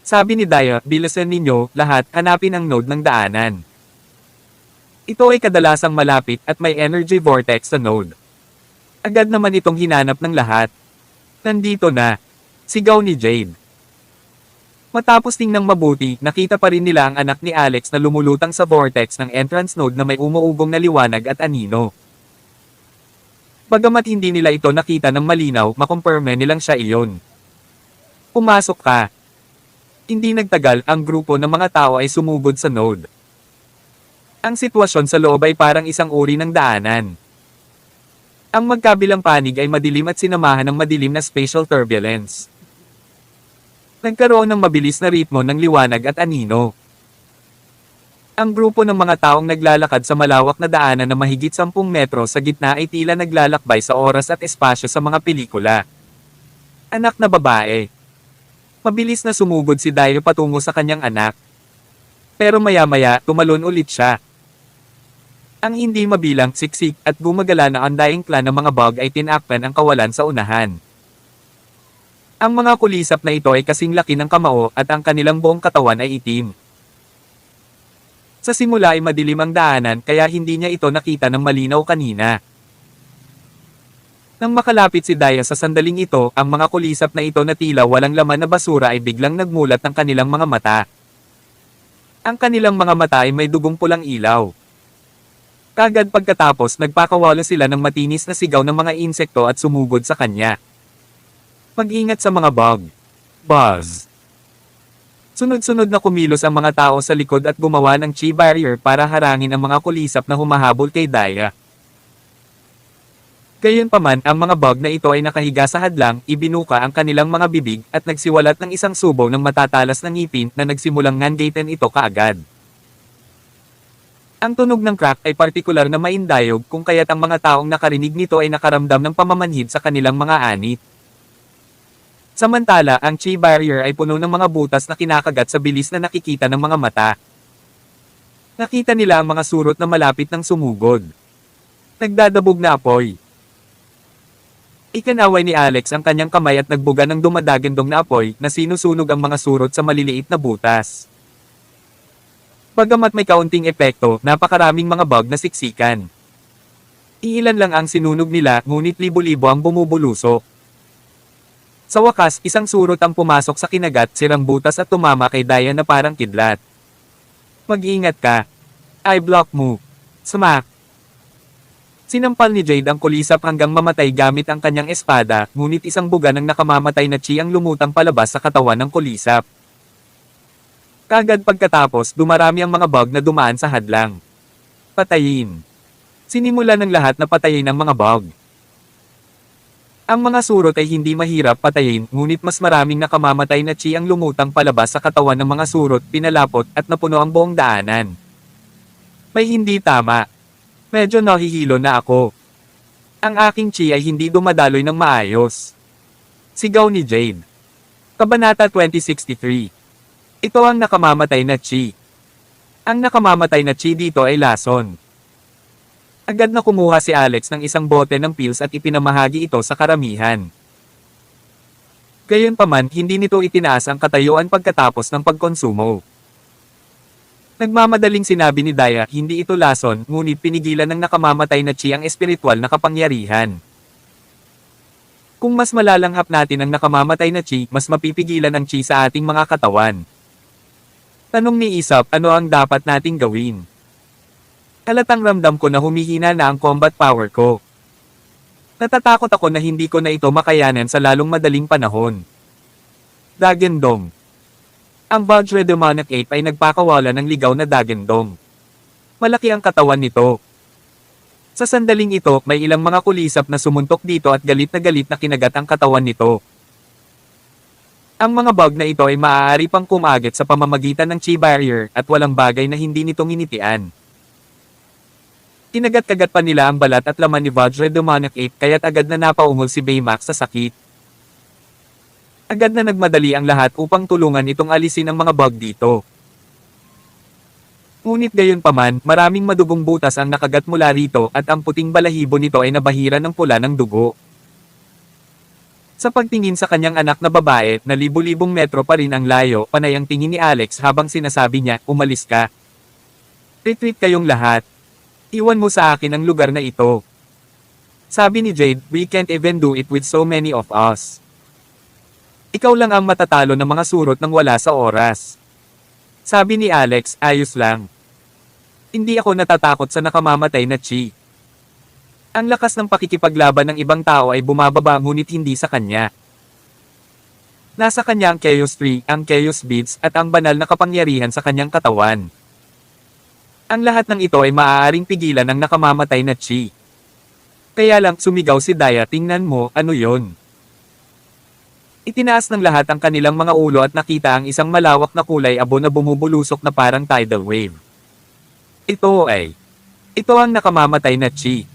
Sabi ni Daya, bilisan ninyo, lahat, hanapin ang node ng daanan. Ito ay kadalasang malapit at may energy vortex sa node. Agad naman itong hinanap ng lahat. Nandito na. Sigaw ni Jade. Matapos tingnang mabuti, nakita pa rin nila ang anak ni Alex na lumulutang sa vortex ng entrance node na may umuugong na liwanag at anino. Bagamat hindi nila ito nakita ng malinaw, makumpirme nilang siya iyon. Pumasok ka. Hindi nagtagal, ang grupo ng mga tao ay sumugod sa node. Ang sitwasyon sa loob ay parang isang uri ng daanan. Ang magkabilang panig ay madilim at sinamahan ng madilim na spatial turbulence. Nagkaroon ng mabilis na ritmo ng liwanag at anino. Ang grupo ng mga taong naglalakad sa malawak na daanan na mahigit 10 metro sa gitna ay tila naglalakbay sa oras at espasyo sa mga pelikula. Anak na babae. Mabilis na sumugod si Dayo patungo sa kanyang anak. Pero maya-maya, tumalon ulit siya. Ang hindi mabilang, siksik, at gumagala na undying clan ng mga bug ay tinakpan ang kawalan sa unahan. Ang mga kulisap na ito ay kasing laki ng kamao at ang kanilang buong katawan ay itim. Sa simula ay madilim ang daanan kaya hindi niya ito nakita ng malinaw kanina. Nang makalapit si Daya sa sandaling ito, ang mga kulisap na ito na tila walang laman na basura ay biglang nagmulat ng kanilang mga mata. Ang kanilang mga mata ay may dugong pulang ilaw. Kagad pagkatapos nagpakawala sila ng matinis na sigaw ng mga insekto at sumugod sa kanya. Mag-ingat sa mga bug. Buzz. Sunod-sunod na kumilos ang mga tao sa likod at gumawa ng chi barrier para harangin ang mga kulisap na humahabol kay Daya. Gayunpaman, ang mga bug na ito ay nakahiga sa hadlang, ibinuka ang kanilang mga bibig at nagsiwalat ng isang subo ng matatalas na ngipin na nagsimulang ngangatin ito kaagad. Ang tunog ng crack ay partikular na maindayog kung kaya't ang mga taong nakarinig nito ay nakaramdam ng pamamanhid sa kanilang mga anit. Samantala, ang chi barrier ay puno ng mga butas na kinakagat sa bilis na nakikita ng mga mata. Nakita nila ang mga surot na malapit ng sumugod. Nagdadabog na apoy. Ikinaway ni Alex ang kanyang kamay at nagbuga ng dumadagandong na apoy na sinusunog ang mga surot sa maliliit na butas. Bagamat may kaunting epekto, napakaraming mga bug na siksikan. Iilan lang ang sinunog nila, ngunit libo-libo ang bumubulusok. Sa wakas, isang surot ang pumasok sa kinagat, sirang butas at tumama kay Daya na parang kidlat. Mag-ingat ka. I block mo. Smack. Sinampal ni Jade ang kulisap hanggang mamatay gamit ang kanyang espada, ngunit isang buga ng nakamamatay na chi ang lumutang palabas sa katawan ng kulisap. Kagad pagkatapos, dumarami ang mga bug na dumaan sa hadlang. Patayin. Sinimula ng lahat na patayin ang mga bug. Ang mga surot ay hindi mahirap patayin, ngunit mas maraming nakamamatay na chi ang lumutang palabas sa katawan ng mga surot, pinalapot at napuno ang buong daanan. May hindi tama. Medyo nahihilo na ako. Ang aking chi ay hindi dumadaloy ng maayos. Sigaw ni Jade. Kabanata 2063. Ito ang nakamamatay na chi. Ang nakamamatay na chi dito ay lason. Agad na kumuha si Alex ng isang bote ng pills at ipinamahagi ito sa karamihan. Gayunpaman, hindi nito itinaas ang katayuan pagkatapos ng pagkonsumo. Nagmamadaling sinabi ni Daya, hindi ito lason, ngunit pinigilan ng nakamamatay na chi ang espiritual na kapangyarihan. Kung mas malalanghap natin ang nakamamatay na chi, mas mapipigilan ang chi sa ating mga katawan. Tanong ni Isop, ano ang dapat nating gawin? Halatang ramdam ko na humihina na ang combat power ko. Natatakot ako na hindi ko na ito makayanan sa lalong madaling panahon. Dagendong. Ang Vajra Demonic Ape ay nagpakawala ng ligaw na Dagendong. Malaki ang katawan nito. Sa sandaling ito, may ilang mga kulisap na sumuntok dito at galit na kinagat ang katawan nito. Ang mga bug na ito ay maaari pang kumagit sa pamamagitan ng chi barrier at walang bagay na hindi nito nginitian. Kinagat-kagat pa nila ang balat at laman ni Vajra Demonic Ape kaya't agad na napaungol si Baymax sa sakit. Agad na nagmadali ang lahat upang tulungan itong alisin ang mga bug dito. Ngunit gayunpaman, maraming madugong butas ang nakagat mula rito at ang puting balahibo nito ay nabahira ng pula ng dugo. Sa pagtingin sa kanyang anak na babae na libu-libong metro pa rin ang layo, panay ang tingin ni Alex habang sinasabi niya, umalis ka. Retreat kayong lahat. Iwan mo sa akin ang lugar na ito. Sabi ni Jade, we can't even do it with so many of us. Ikaw lang ang matatalo ng mga surot nang wala sa oras. Sabi ni Alex, ayos lang. Hindi ako natatakot sa nakamamatay na chi. Ang lakas ng pakikipaglaban ng ibang tao ay bumababa ngunit hindi sa kanya. Nasa kanya ang Chaos Tree, ang Chaos Beads at ang banal na kapangyarihan sa kanyang katawan. Ang lahat ng ito ay maaaring pigilan ng nakamamatay na chi. Kaya lang sumigaw si Daya, tingnan mo, ano yon? Itinaas ng lahat ang kanilang mga ulo at nakita ang isang malawak na kulay abo na bumubulusok na parang tidal wave. Ito ang nakamamatay na chi.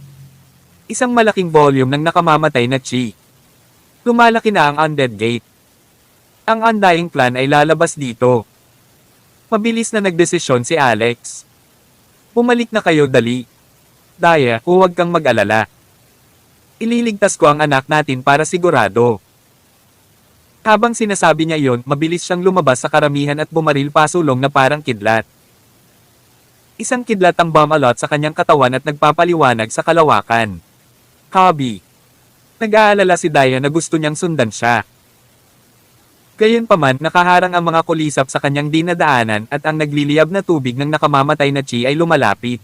Isang malaking volume ng nakamamatay na chi. Lumalaki na ang Undead Gate. Ang Undying Plan ay lalabas dito. Mabilis na nagdesisyon si Alex. Bumalik na kayo dali. Daya, huwag kang mag-alala. Ililigtas ko ang anak natin para sigurado. Habang sinasabi niya iyon, mabilis siyang lumabas sa karamihan at bumaril pasulong na parang kidlat. Isang kidlat ang bumalot sa kanyang katawan at nagpapaliwanag sa kalawakan. Hobby. Nag-aalala si Daya na gusto niyang sundan siya. Gayunpaman, nakaharang ang mga kulisap sa kanyang dinadaanan at ang nagliliyab na tubig ng nakamamatay na chi ay lumalapit.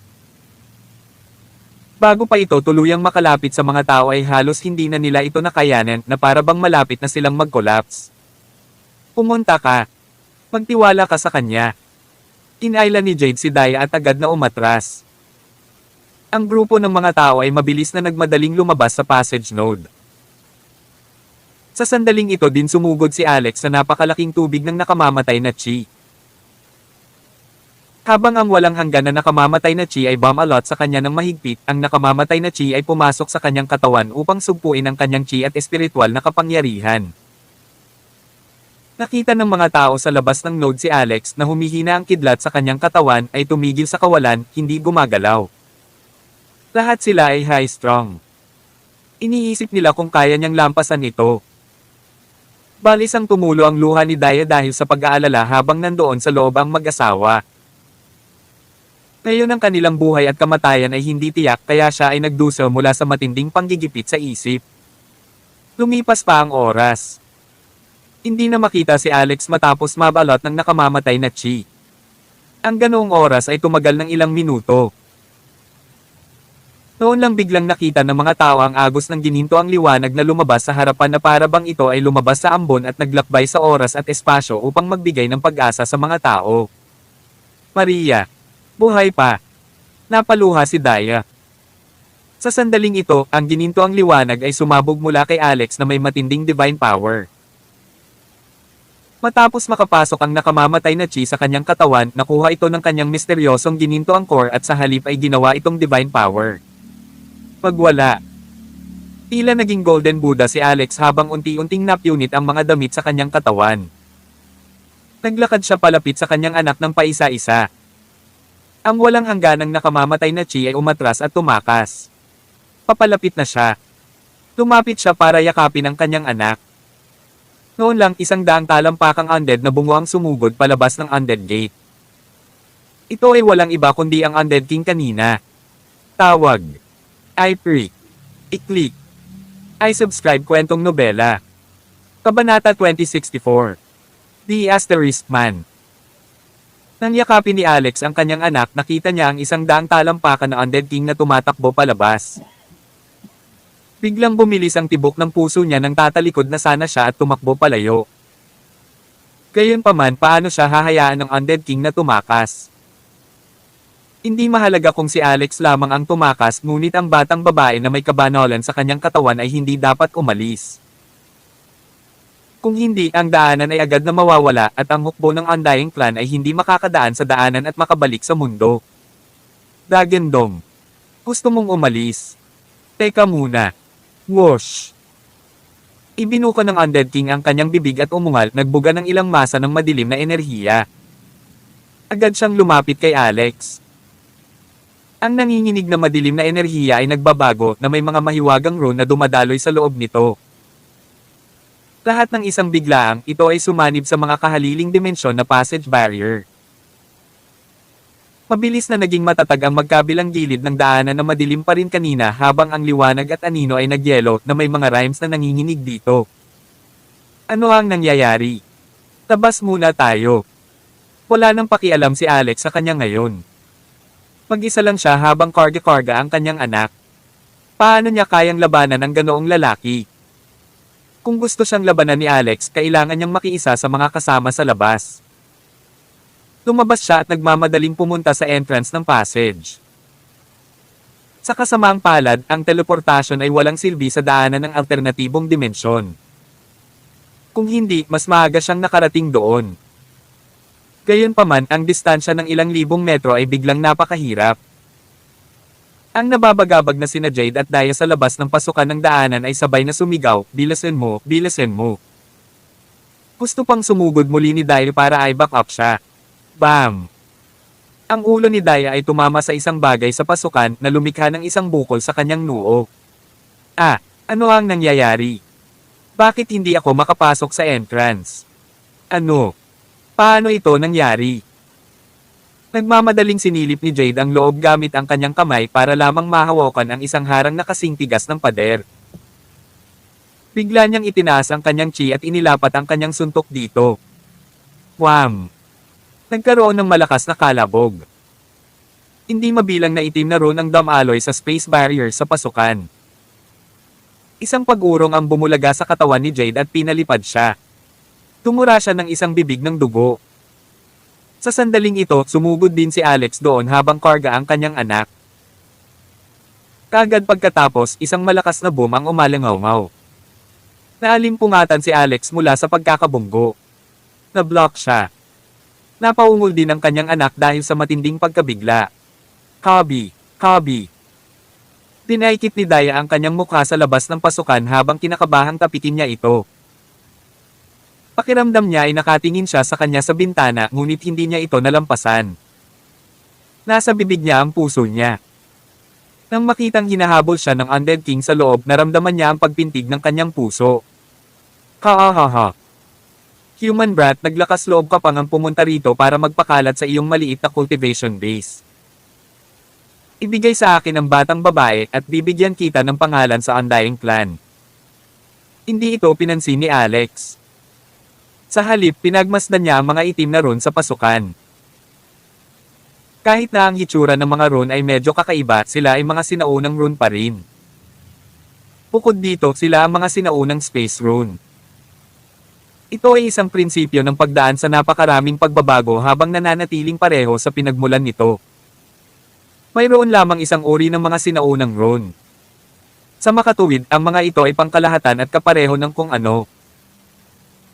Bago pa ito tuluyang makalapit sa mga tao ay halos hindi na nila ito nakayanan na para bang malapit na silang mag-collapse. Pumunta ka. Magtiwala ka sa kanya. Inayla ni Jade si Daya at agad na umatras. Ang grupo ng mga tao ay mabilis na nagmadaling lumabas sa passage node. Sa sandaling ito din sumugod si Alex sa napakalaking tubig ng nakamamatay na chi. Habang ang walang hanggan na nakamamatay na chi ay bumalot sa kanya ng mahigpit, ang nakamamatay na chi ay pumasok sa kanyang katawan upang sugpuin ang kanyang chi at espiritual na kapangyarihan. Nakita ng mga tao sa labas ng node si Alex na humihina ang kidlat sa kanyang katawan ay tumigil sa kawalan, hindi gumagalaw. Lahat sila ay high-strong. Iniisip nila kung kaya niyang lampasan ito. Balis ang tumulo ang luha ni Daya dahil sa pag-aalala habang nandoon sa loob ang mag-asawa. Ngayon ang kanilang buhay at kamatayan ay hindi tiyak kaya siya ay nagdusa mula sa matinding panggigipit sa isip. Lumipas pa ang oras. Hindi na makita si Alex matapos mabalot ng nakamamatay na chi. Ang ganoong oras ay tumagal ng ilang minuto. Noon lang biglang nakita ng mga tao ang agos ng gininto ang liwanag na lumabas sa harapan na para bang ito ay lumabas sa ambon at naglakbay sa oras at espasyo upang magbigay ng pag-asa sa mga tao. Maria. Buhay pa. Napaluha si Daya. Sa sandaling ito, ang gininto ang liwanag ay sumabog mula kay Alex na may matinding divine power. Matapos makapasok ang nakamamatay na chi sa kanyang katawan, nakuha ito ng kanyang misteryosong gininto ang core at sa halip ay ginawa itong divine power. Pagwala. Tila naging golden Buddha si Alex habang unti-unting napunit ang mga damit sa kanyang katawan. Naglakad siya palapit sa kanyang anak ng paisa-isa. Ang walang hangganang nakamamatay na chi ay umatras at tumakas. Papalapit na siya. Lumapit siya para yakapin ang kanyang anak. Noon lang 100 talampakang undead na bungo ang sumugod palabas ng Undead Gate. Ito ay walang iba kundi ang Undead King kanina. Tawag. I-freak. I-click. I-subscribe kwentong nobela. Kabanata 2064. The Asterisk Man. Nang yakapin ni Alex ang kanyang anak, nakita niya ang 100 talampakan na Undead King na tumatakbo palabas. Biglang bumilis ang tibok ng puso niya nang tatalikod na sana siya at tumakbo palayo. Gayunpaman paano siya hahayaan ng Undead King na tumakas? Hindi mahalaga kung si Alex lamang ang tumakas ngunit ang batang babae na may kabanalan sa kanyang katawan ay hindi dapat umalis. Kung hindi, ang daanan ay agad na mawawala at ang hukbo ng Undying Clan ay hindi makakadaan sa daanan at makabalik sa mundo. Dagendong. Gusto mong umalis? Teka muna. Whoosh! Ibinuka ng Undead King ang kanyang bibig at umungal, nagbuga ng ilang masa ng madilim na enerhiya. Agad siyang lumapit kay Alex. Ang nanginginig na madilim na enerhiya ay nagbabago na may mga mahiwagang rune na dumadaloy sa loob nito. Lahat ng isang biglaang, ito ay sumanib sa mga kahaliling dimensyon na passage barrier. Mabilis na naging matatag ang magkabilang gilid ng daanan na madilim pa rin kanina habang ang liwanag at anino ay nagyelo na may mga rhymes na nanginginig dito. Ano ang nangyayari? Tabas muna tayo. Wala nang pakialam si Alex sa kanya ngayon. Mag-isa lang siya habang karga-karga ang kanyang anak. Paano niya kayang labanan ang ganoong lalaki? Kung gusto siyang labanan ni Alex, kailangan niyang makiisa sa mga kasama sa labas. Lumabas siya at nagmamadaling pumunta sa entrance ng passage. Sa kasamaang palad, ang teleportasyon ay walang silbi sa daanan ng alternatibong dimensyon. Kung hindi, mas maaga siyang nakarating doon. Gayunpaman, ang distansya ng ilang libong metro ay biglang napakahirap. Ang nababagabag na sina Jade at Daya sa labas ng pasukan ng daanan ay sabay na sumigaw, "Bilasin mo, bilasin mo." Gusto pang sumugod muli ni Daya para ay back up siya. Bam! Ang ulo ni Daya ay tumama sa isang bagay sa pasukan na lumikha ng isang bukol sa kanyang noo. Ano ang nangyayari? Bakit hindi ako makapasok sa entrance? Ano? Paano ito nangyari? Nagmamadaling sinilip ni Jade ang loob gamit ang kanyang kamay para lamang mahawakan ang isang harang na kasing tigas ng pader. Bigla niyang itinaas ang kanyang chi at inilapat ang kanyang suntok dito. Wham! Nagkaroon ng malakas na kalabog. Hindi mabilang na itim na rune ang damaloy sa space barrier sa pasukan. Isang pag-urong ang bumulaga sa katawan ni Jade at pinalipad siya. Tumura siya ng isang bibig ng dugo. Sa sandaling ito, sumugod din si Alex doon habang karga ang kanyang anak. Kagad pagkatapos, isang malakas na boom ang umalangaw-ngaw. Naalimpungatan si Alex mula sa pagkakabunggo. Na-block siya. Napaungol din ang kanyang anak dahil sa matinding pagkabigla. Cubby! Cubby! Dinaikit ni Daya ang kanyang mukha sa labas ng pasukan habang kinakabahang tapikin niya ito. Pakiramdam niya ay nakatingin siya sa kanya sa bintana ngunit hindi niya ito nalampasan. Nasa bibig niya ang puso niya. Nang makitang hinahabol siya ng Undead King sa loob, naramdaman niya ang pagpintig ng kanyang puso. Ha. Human brat, naglakas loob ka pang ang pumunta rito para magpakalat sa iyong maliit na cultivation base. Ibigay sa akin ang batang babae at bibigyan kita ng pangalan sa Undying Clan. Hindi ito pinansin ni Alex. Sa halip, pinagmasdan niya ang mga itim na rune sa pasukan. Kahit na ang hitsura ng mga rune ay medyo kakaiba, sila ay mga sinaunang rune pa rin. Bukod dito, sila ang mga sinaunang space rune. Ito ay isang prinsipyo ng pagdaan sa napakaraming pagbabago habang nananatiling pareho sa pinagmulan nito. Mayroon lamang isang uri ng mga sinaunang rune. Sa makatuwid, ang mga ito ay pangkalahatan at kapareho ng kung ano.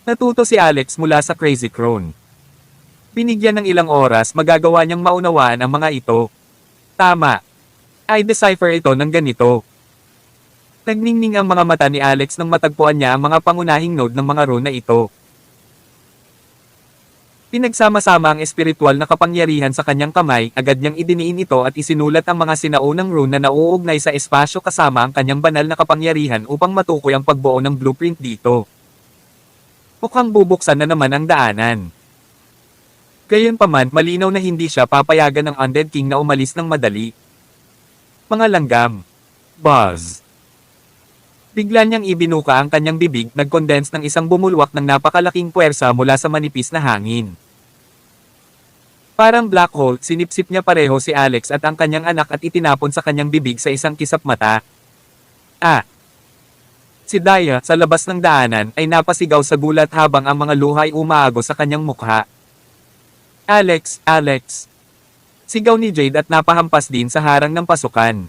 Natuto si Alex mula sa Crazy Crone. Binigyan ng ilang oras, magagawa niyang maunawaan ang mga ito. Tama. I decipher ito ng ganito. Nagningning ang mga mata ni Alex nang matagpuan niya ang mga pangunahing node ng mga rune na ito. Pinagsama-sama ang espiritual na kapangyarihan sa kanyang kamay, agad niyang idiniin ito at isinulat ang mga sinaunang rune na nauugnay sa espasyo kasama ang kanyang banal na kapangyarihan upang matukoy ang pagbuo ng blueprint dito. Mukhang bubuksan na naman ang daanan. Gayunpaman, malinaw na hindi siya papayagan ng Undead King na umalis ng madali. Mga langgam. Buzz. Bigla niyang ibinuka ang kanyang bibig, nag-condense ng isang bumulwak ng napakalaking puwersa mula sa manipis na hangin. Parang black hole, sinipsip niya pareho si Alex at ang kanyang anak at itinapon sa kanyang bibig sa isang kisap mata. Si Daya, sa labas ng daanan, ay napasigaw sa gulat habang ang mga luha ay umaago sa kanyang mukha. Alex, Alex! Sigaw ni Jade at napahampas din sa harang ng pasukan.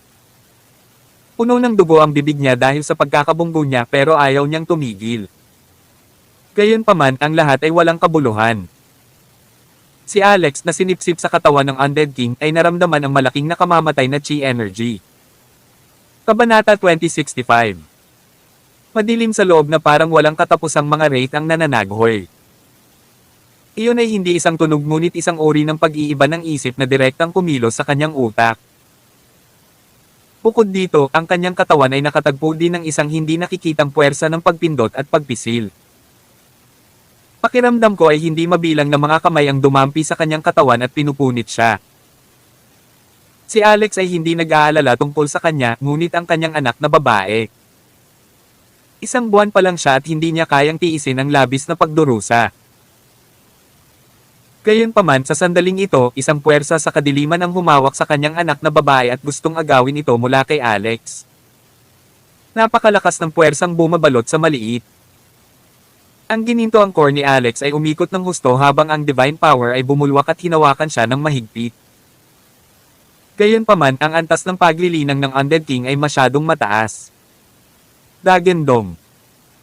Puno ng dugo ang bibig niya dahil sa pagkakabunggo niya pero ayaw niyang tumigil. Gayunpaman, ang lahat ay walang kabuluhan. Si Alex na sinipsip sa katawan ng Undead King ay naramdaman ang malaking nakamamatay na chi energy. Kabanata 2065. Madilim sa loob na parang walang katapusang mga wraith ang nananaghoy. Iyon ay hindi isang tunog ngunit isang uri ng pag-iiba ng isip na direktang kumilos sa kanyang utak. Bukod dito, ang kanyang katawan ay nakatagpo din ng isang hindi nakikitang puwersa ng pagpindot at pagpisil. Pakiramdam ko ay hindi mabilang na mga kamay ang dumampi sa kanyang katawan at pinupunit siya. Si Alex ay hindi nag-aalala tungkol sa kanya, ngunit ang kanyang anak na babae. Isang buwan pa lang siya at hindi niya kayang tiisin ang labis na pagdurusa. Gayunpaman sa sandaling ito, isang puwersa sa kadiliman ang humawak sa kanyang anak na babae at gustong agawin ito mula kay Alex. Napakalakas ng puwersang bumabalot sa maliit. Ang gininto ang core ni Alex ay umikot ng husto habang ang divine power ay bumulwak at hinawakan siya ng mahigpit. Gayunpaman, ang antas ng paglilinang ng Undead King ay masyadong mataas. Dagendong.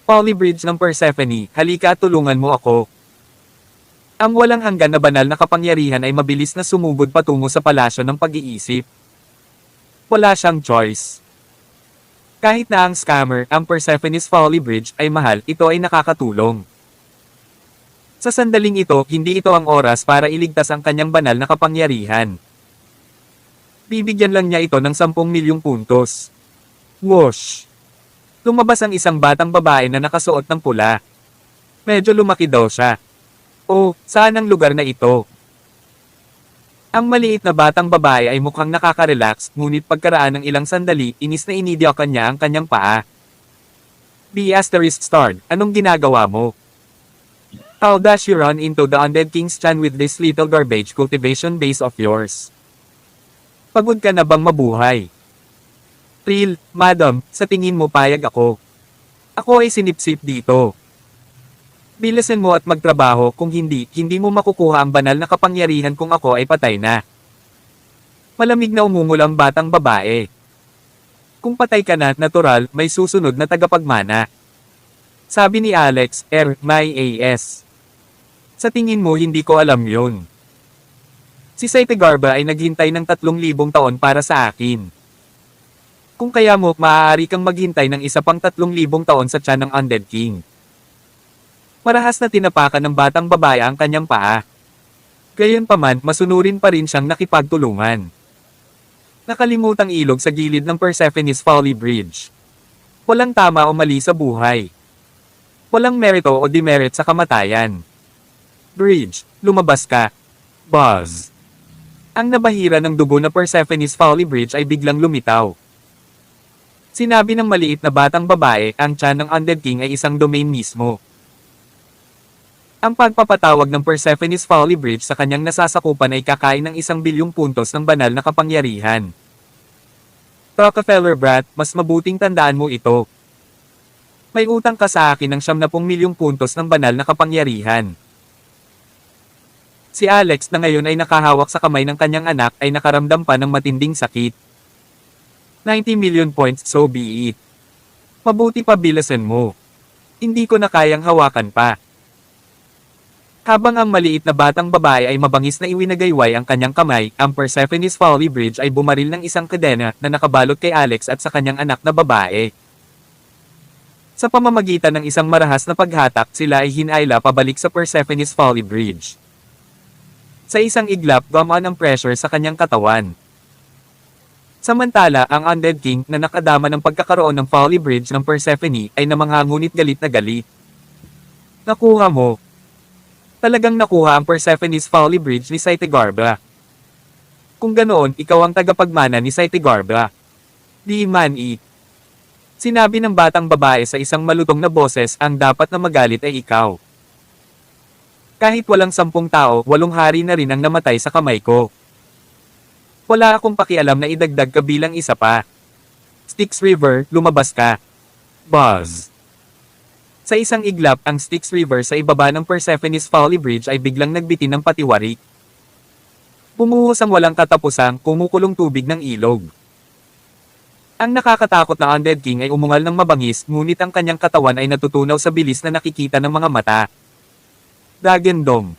Polybridge ng Persephone, halika at tulungan mo ako. Ang walang hanggan na banal na kapangyarihan ay mabilis na sumugod patungo sa palasyo ng pag-iisip. Wala siyang choice. Kahit na ang scammer, ang Persephone's Folly Bridge, ay mahal, ito ay nakakatulong. Sa sandaling ito, hindi ito ang oras para iligtas ang kanyang banal na kapangyarihan. Bibigyan lang niya ito ng 10 milyong puntos. Whoosh! Lumabas ang isang batang babae na nakasuot ng pula. Medyo lumaki daw siya. Oh, saan ang lugar na ito? Ang maliit na batang babae ay mukhang nakaka-relax, ngunit pagkaraan ng ilang sandali, inis na inidyakan niya ang kanyang paa. ****, anong ginagawa mo? How does you run into the Undead King's chan with this little garbage cultivation base of yours? Pagod ka na bang mabuhay? Real, madam, sa tingin mo payag ako. Ako ay sinipsip dito. Bilisan mo at magtrabaho, kung hindi, hindi mo makukuha ang banal na kapangyarihan kung ako ay patay na. Malamig na umungol ang batang babae. Kung patay ka na, natural, may susunod na tagapagmana. Sabi ni Alex, my AS. Sa tingin mo hindi ko alam yon. Si Saitegarba ay naghintay ng 3,000 taon para sa akin. Kung kaya mo, maaari kang maghintay ng isa pang 3,000 taon sa tiyan ng Undead King. Marahas na tinapakan ng batang babae ang kanyang paa. Gayunpaman, masunurin pa rin siyang nakipagtulungan. Nakalimutang ilog sa gilid ng Persephone's Folly Bridge. Walang tama o mali sa buhay. Walang merito o demerit sa kamatayan. Bridge, lumabas ka. Buzz. Ang nabahira ng dugo na Persephone's Folly Bridge ay biglang lumitaw. Sinabi ng maliit na batang babae, ang tiyan ng Undead King ay isang domain mismo. Ang pagpapatawag ng Persephone's Folly Bridge sa kanyang nasasakupan ay kakain ng 1 bilyong puntos ng banal na kapangyarihan. Rockefeller brat, mas mabuting tandaan mo ito. May utang ka sa akin ng 70 milyong puntos ng banal na kapangyarihan. Si Alex na ngayon ay nakahawak sa kamay ng kanyang anak ay nakaramdam pa ng matinding sakit. 90 million points, so be it. Mabuti pa bilisan mo. Hindi ko na kayang hawakan pa. Habang ang maliit na batang babae ay mabangis na iwinagayway ang kanyang kamay, ang Persephone's Folly Bridge ay bumaril ng isang kadena na nakabalot kay Alex at sa kanyang anak na babae. Sa pamamagitan ng isang marahas na paghatak, sila ay hinayla pabalik sa Persephone's Folly Bridge. Sa isang iglap, gumaan ang pressure sa kanyang katawan. Samantala, ang Undead King na nakadama ng pagkakaroon ng Folly Bridge ng Persephone ay namangha ngunit galit na galit. Nakuha mo. Talagang nakuha ang Persephone's Folly Bridge ni Saitegarba. Kung ganoon, ikaw ang tagapagmana ni Saitegarba. Di man it. Sinabi ng batang babae sa isang malutong na boses, ang dapat na magalit ay ikaw. Kahit walang 10 tao, 8 hari na rin ang namatay sa kamay ko. Wala akong pakialam na idagdag ka bilang isa pa. Styx River, lumabas ka. Buzz. Sa isang iglap, ang Styx River sa ibaba ng Persephone's Folly Bridge ay biglang nagbitin ng patiwarik. Bumuhos ang walang katapusang kumukulong tubig ng ilog. Ang nakakatakot na Undead King ay umungal ng mabangis, ngunit ang kanyang katawan ay natutunaw sa bilis na nakikita ng mga mata. Dragon Dome.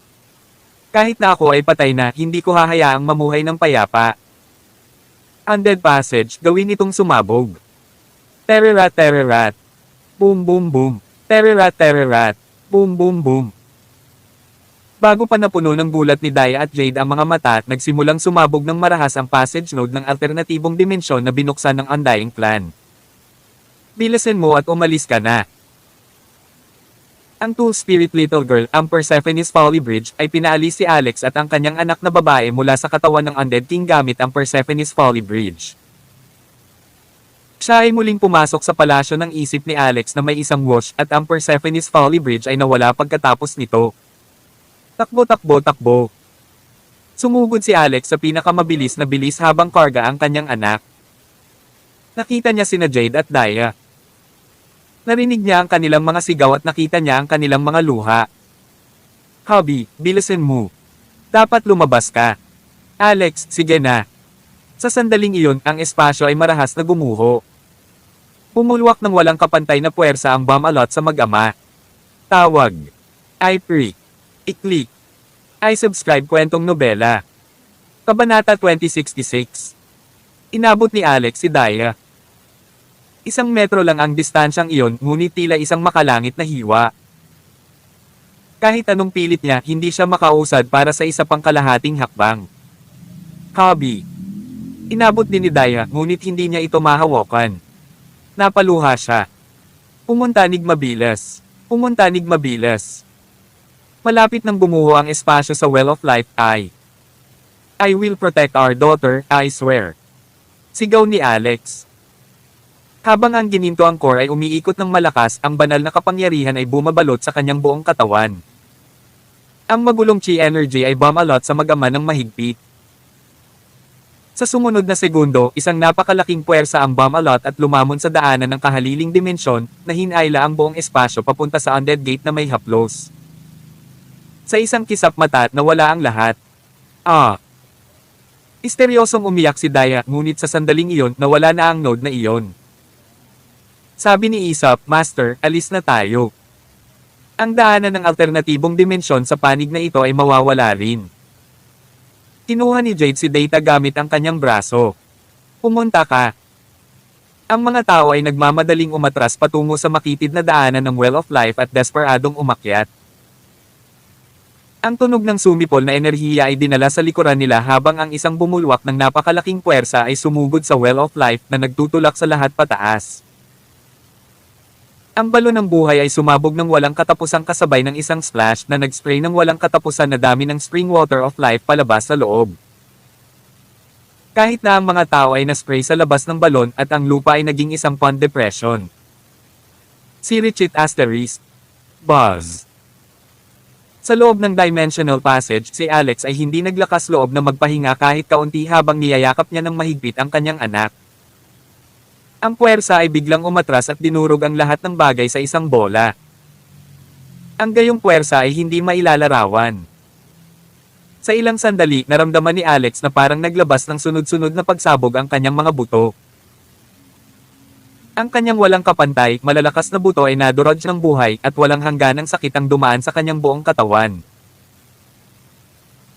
Kahit na ako ay patay na, hindi ko hahayaang mamuhay ng payapa. Undead Passage, gawin itong sumabog. Tererat tererat. Boom boom boom. Tererat tererat. Boom boom boom. Bago pa napuno ng gulat ni Daya at Jade ang mga mata, nagsimulang sumabog ng marahas ang passage node ng alternatibong dimensyon na binuksan ng Undying Clan. Bilisan mo at umalis ka na. Ang Tool Spirit Little Girl, ang Persephone's Folly Bridge, ay pinaalis si Alex at ang kanyang anak na babae mula sa katawan ng Undead King gamit ang Persephone's Folly Bridge. Siya ay muling pumasok sa palasyo ng isip ni Alex na may isang wash at ang Persephone's Folly Bridge ay nawala pagkatapos nito. Takbo takbo takbo. Sumugod si Alex sa pinakamabilis na bilis habang karga ang kanyang anak. Nakita niya sina Jade at Daya. Narinig niya ang kanilang mga sigaw at nakita niya ang kanilang mga luha. Hubby, bilisan mo. Dapat lumabas ka. Alex, sige na. Sa sandaling iyon, ang espasyo ay marahas na gumuho. Pumulwak ng walang kapantay na puwersa ang bomb-alot sa mag-ama. Tawag. I-pre. I-click. I-subscribe kwentong nobela. Kabanata 2066. Inabot ni Alex si Daya. 1 metro lang ang distansyang iyon, ngunit tila isang makalangit na hiwa. Kahit anong pilit niya, hindi siya makausad para sa isa pang kalahating hakbang. Hubby. Inabot din ni Daya, ngunit hindi niya ito mahawakan. Napaluha siya. Pumuntanig mabilas. Pumuntanig mabilas. Malapit nang gumuho ang espasyo sa Well of Life, I will protect our daughter, I swear. Sigaw ni Alex. Habang ang gininto ang core ay umiikot ng malakas, ang banal na kapangyarihan ay bumabalot sa kanyang buong katawan. Ang magulong chi energy ay bumalot sa mag-ama ng mahigpit. Sa sumunod na segundo, isang napakalaking puwersa ang bumalot at lumamon sa daanan ng kahaliling dimensyon, na hinayla ang buong espasyo papunta sa Undead Gate na may haplos. Sa isang kisap mata, nawala ang lahat. Misteryosong umiyak si Daya, ngunit sa sandaling iyon, nawala na ang node na iyon. Sabi ni Aesop, Master, alis na tayo. Ang daanan ng alternatibong dimensyon sa panig na ito ay mawawala rin. Kinuha ni Jade si Data gamit ang kanyang braso. Pumunta ka. Ang mga tao ay nagmamadaling umatras patungo sa makitid na daanan ng Well of Life at desperadong umakyat. Ang tunog ng sumipol na enerhiya ay dinala sa likuran nila habang ang isang bumulwak ng napakalaking puwersa ay sumugod sa Well of Life na nagtutulak sa lahat pataas. Ang balon ng buhay ay sumabog ng walang katapusang kasabay ng isang splash na nag-spray ng walang katapusan na dami ng spring water of life palabas sa loob. Kahit na ang mga tao ay na-spray sa labas ng balon at ang lupa ay naging isang pond depression. Si Richit Asterisk. Buzz. Sa loob ng dimensional passage, si Alex ay hindi naglakas loob na magpahinga kahit kaunti habang niyayakap niya ng mahigpit ang kanyang anak. Ang puwersa ay biglang umatras at dinurog ang lahat ng bagay sa isang bola. Ang gayong puwersa ay hindi mailalarawan. Sa ilang sandali, naramdaman ni Alex na parang naglabas ng sunod-sunod na pagsabog ang kanyang mga buto. Ang kanyang walang kapantay, malalakas na buto ay nadurog ng buhay at walang hangganang sakit ang dumaan sa kanyang buong katawan.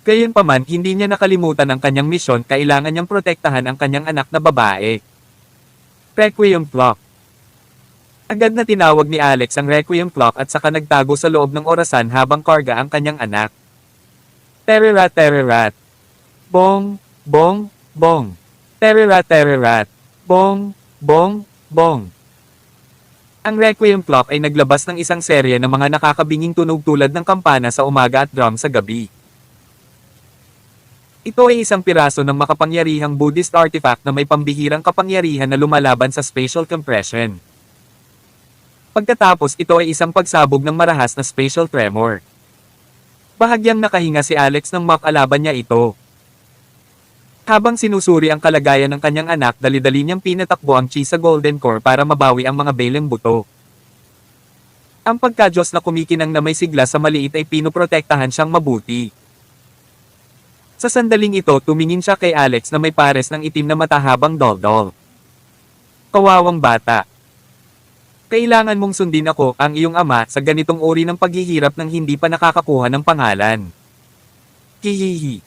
Gayunpaman, hindi niya nakalimutan ang kanyang misyon, kailangan niyang protektahan ang kanyang anak na babae. Requiem Clock. Agad na tinawag ni Alex ang Requiem Clock at saka nagtago sa loob ng orasan habang karga ang kanyang anak. Tererat tererat. Bong, bong, bong. Tererat tererat. Bong, bong, bong. Ang Requiem Clock ay naglabas ng isang serye ng mga nakakabinging tunog tulad ng kampana sa umaga at drum sa gabi. Ito ay isang piraso ng makapangyarihang Buddhist artifact na may pambihirang kapangyarihan na lumalaban sa spatial compression. Pagkatapos, ito ay isang pagsabog ng marahas na spatial tremor. Bahagyang nakahinga si Alex nang makalaban niya ito. Habang sinusuri ang kalagayan ng kanyang anak, dali-dali niyang pinatakbo ang chi sa Golden Core para mabawi ang mga beleng buto. Ang pagkadyos na kumikinang na may sigla sa maliit ay pinoprotektahan siyang mabuti. Sa sandaling ito tumingin siya kay Alex na may pares ng itim na mata habang doldol. Kawawang bata. Kailangan mong sundin ako, ang iyong ama, sa ganitong uri ng paghihirap nang hindi pa nakakakuha ng pangalan. Hihihi.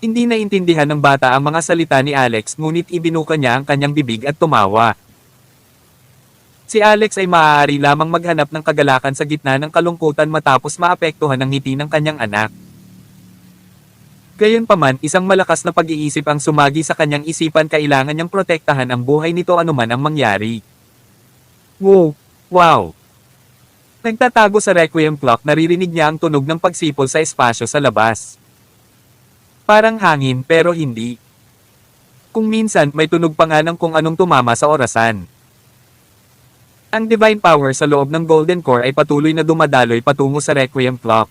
Hindi naintindihan ng bata ang mga salita ni Alex ngunit ibinuka niya ang kanyang bibig at tumawa. Si Alex ay maaari lamang maghanap ng kagalakan sa gitna ng kalungkutan matapos maapektuhan ng ngiti ng kanyang anak. Gayunpaman, isang malakas na pag-iisip ang sumagi sa kanyang isipan, kailangan niyang protektahan ang buhay nito anuman ang mangyari. Wow! Wow! Nagtatago sa requiem clock, naririnig niya ang tunog ng pagsipol sa espasyo sa labas. Parang hangin pero hindi. Kung minsan may tunog pa nga ng kung anong tumama sa orasan. Ang divine power sa loob ng Golden Core ay patuloy na dumadaloy patungo sa requiem clock.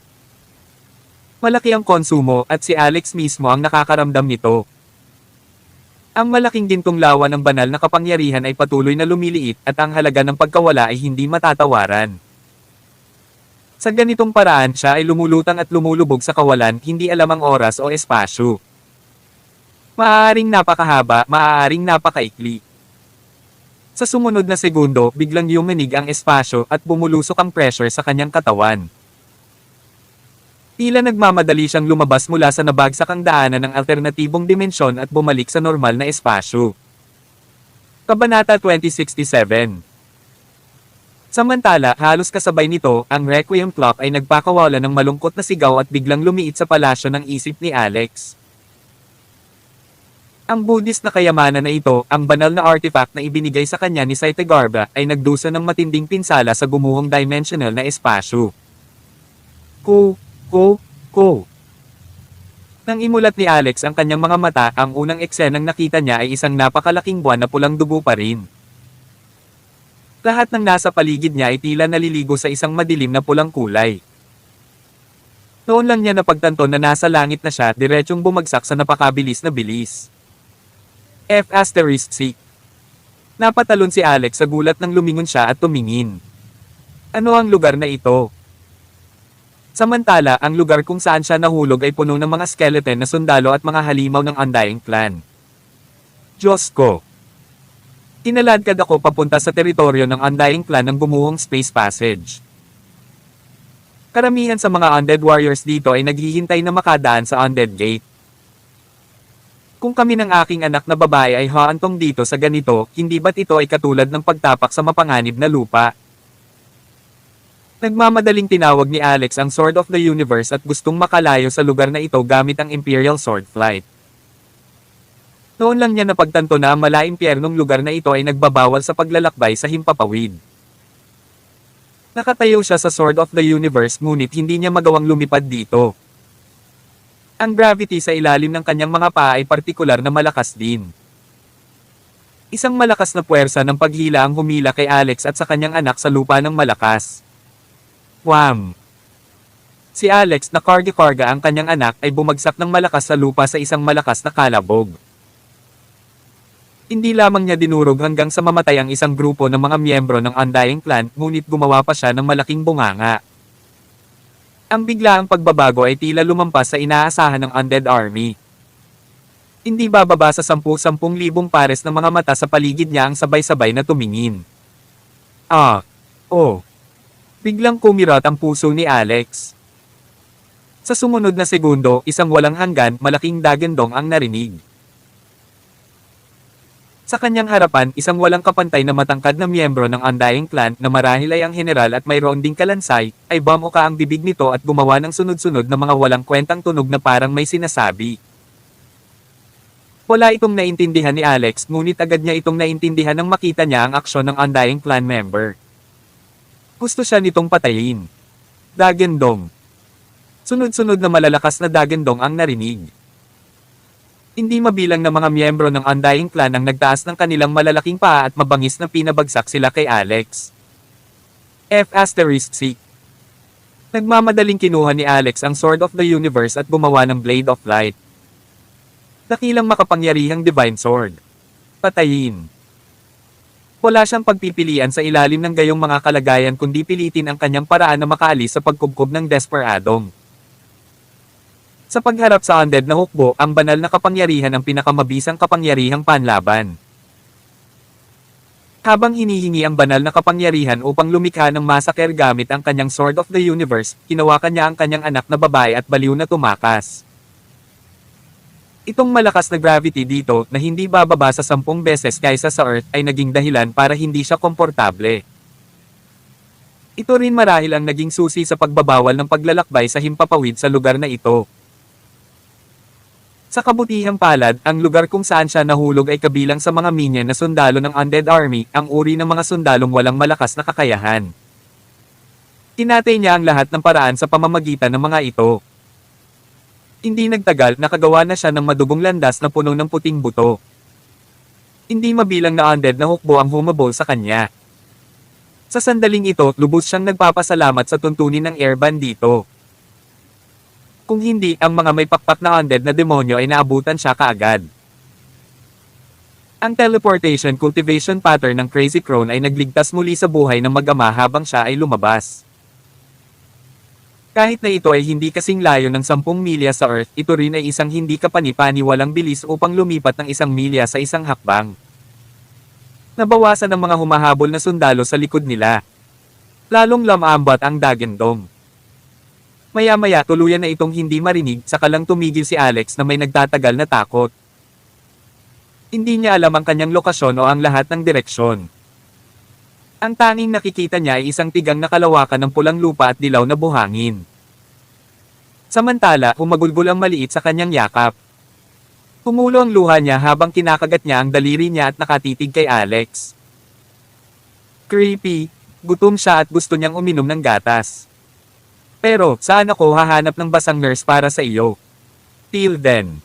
Malaki ang konsumo at si Alex mismo ang nakakaramdam nito. Ang malaking gintong lawa ng banal na kapangyarihan ay patuloy na lumiliit at ang halaga ng pagkawala ay hindi matatawaran. Sa ganitong paraan siya ay lumulutang at lumulubog sa kawalan, hindi alam ang oras o espasyo. Maaaring napakahaba, maaaring napakaikli. Sa sumunod na segundo, biglang yumanig ang espasyo at bumulusok ang pressure sa kanyang katawan. Tila nagmamadali siyang lumabas mula sa nabagsakang daanan ng alternatibong dimensyon at bumalik sa normal na espasyo. Kabanata 2067. Samantala, halos kasabay nito, ang requiem clock ay nagpakawala ng malungkot na sigaw at biglang lumiit sa palasyo ng isip ni Alex. Ang Buddhist na kayamanan na ito, ang banal na artifact na ibinigay sa kanya ni Saitagarbha, ay nagdusa ng matinding pinsala sa gumuhong dimensional na espasyo. Ko. Nang imulat ni Alex ang kanyang mga mata, ang unang eksenang nakita niya ay isang napakalaking buwan na pulang dugo pa rin. Lahat ng nasa paligid niya ay tila naliligo sa isang madilim na pulang kulay. Noon lang niya napagtanto na nasa langit na siya, diretsyong bumagsak sa napakabilis na bilis. F***. Napatalon si Alex sa gulat nang lumingon siya at tumingin. Ano ang lugar na ito? Samantala, ang lugar kung saan siya nahulog ay puno ng mga skeleton na sundalo at mga halimaw ng Undying Clan. Diyos ko! Inaladkad ako papunta sa teritoryo ng Undying Clan ng gumuhong space passage. Karamihan sa mga undead warriors dito ay naghihintay na makadaan sa undead gate. Kung kami ng aking anak na babae ay haantong dito sa ganito, hindi ba't ito ay katulad ng pagtapak sa mapanganib na lupa? Nagmamadaling tinawag ni Alex ang Sword of the Universe at gustong makalayo sa lugar na ito gamit ang Imperial Sword Flight. Noon lang niya napagtanto na ang malaimpyernong lugar na ito ay nagbabawal sa paglalakbay sa himpapawid. Nakatayo siya sa Sword of the Universe ngunit hindi niya magawang lumipad dito. Ang gravity sa ilalim ng kanyang mga paa ay partikular na malakas din. Isang malakas na puwersa ng paghila ang humila kay Alex at sa kanyang anak sa lupa ng malakas. Wham! Si Alex na karga ang kanyang anak ay bumagsak ng malakas sa lupa sa isang malakas na kalabog. Hindi lamang niya dinurog hanggang sa mamatay ang isang grupo ng mga miyembro ng Undying Clan, ngunit gumawa pa siya ng malaking bunganga. Ang biglaang pagbabago ay tila lumampas sa inaasahan ng Undead Army. Hindi bababa sa 10,000 pares ng mga mata sa paligid niya ang sabay-sabay na tumingin. Biglang kumirat ang puso ni Alex. Sa sumunod na segundo, isang walang hanggan, malaking dagandong ang narinig. Sa kanyang harapan, isang walang kapantay na matangkad na miyembro ng Undying Clan na marahil ay ang general at mayroon ding kalansay, ay bumuka ang bibig nito at gumawa ng sunod-sunod na mga walang kwentang tunog na parang may sinasabi. Wala itong naintindihan ni Alex, ngunit agad niya itong naintindihan nang makita niya ang aksyon ng Undying Clan member. Gusto siya nitong patayin. Dagandong. Sunod-sunod na malalakas na dagandong ang narinig. Hindi mabilang na mga miyembro ng Undying Clan ang nagtaas ng kanilang malalaking paa at mabangis na pinabagsak sila kay Alex. F***. Nagmamadaling kinuha ni Alex ang Sword of the Universe at gumawa ng Blade of Light. Dakilang makapangyarihang Divine Sword. Patayin. Wala siyang pagpipilian sa ilalim ng gayong mga kalagayan kundi pilitin ang kanyang paraan na makaalis sa pagkubkob ng desperadong. Sa pagharap sa undead na hukbo, ang banal na kapangyarihan ang pinakamabisang kapangyarihang panlaban. Habang hinihingi ang banal na kapangyarihan upang lumikha ng massacre gamit ang kanyang Sword of the Universe, hinawakan niya ang kanyang anak na babae at baliw na tumakas. Itong malakas na gravity dito na hindi bababa sa 10 beses kaysa sa Earth ay naging dahilan para hindi siya komportable. Ito rin marahil ang naging susi sa pagbabawal ng paglalakbay sa himpapawid sa lugar na ito. Sa kabutihang palad, ang lugar kung saan siya nahulog ay kabilang sa mga minion na sundalo ng Undead Army, ang uri ng mga sundalong walang malakas na kakayahan. Tinatay niya ang lahat ng paraan sa pamamagitan ng mga ito. Hindi nagtagal, nakagawa na siya ng madugong landas na puno ng puting buto. Hindi mabilang na undead na hukbo ang humabol sa kanya. Sa sandaling ito, lubos siyang nagpapasalamat sa tuntunin ng air bandito. Kung hindi, ang mga may pakpak na undead na demonyo ay naabutan siya kaagad. Ang teleportation cultivation pattern ng Crazy Crone ay nagligtas muli sa buhay ng mag-ama habang siya ay lumabas. Kahit na ito ay hindi kasing layo ng 10 milya sa Earth, ito rin ay isang hindi kapani-paniwalang bilis upang lumipat ng 1 milya sa isang hakbang. Nabawasan ang mga humahabol na sundalo sa likod nila. Lalong lamambat ang Dagendong. Maya-maya tuluyan na itong hindi marinig, saka lang tumigil si Alex na may nagtatagal na takot. Hindi niya alam ang kanyang lokasyon o ang lahat ng direksyon. Ang tanging nakikita niya ay isang tigang na kalawakan ng pulang lupa at dilaw na buhangin. Samantala, humagulgol ang maliit sa kanyang yakap. Humulo ang luha niya habang kinakagat niya ang daliri niya at nakatitig kay Alex. Creepy, gutom siya at gusto niyang uminom ng gatas. Pero, saan ako hahanap ng basang nurse para sa iyo? Till then.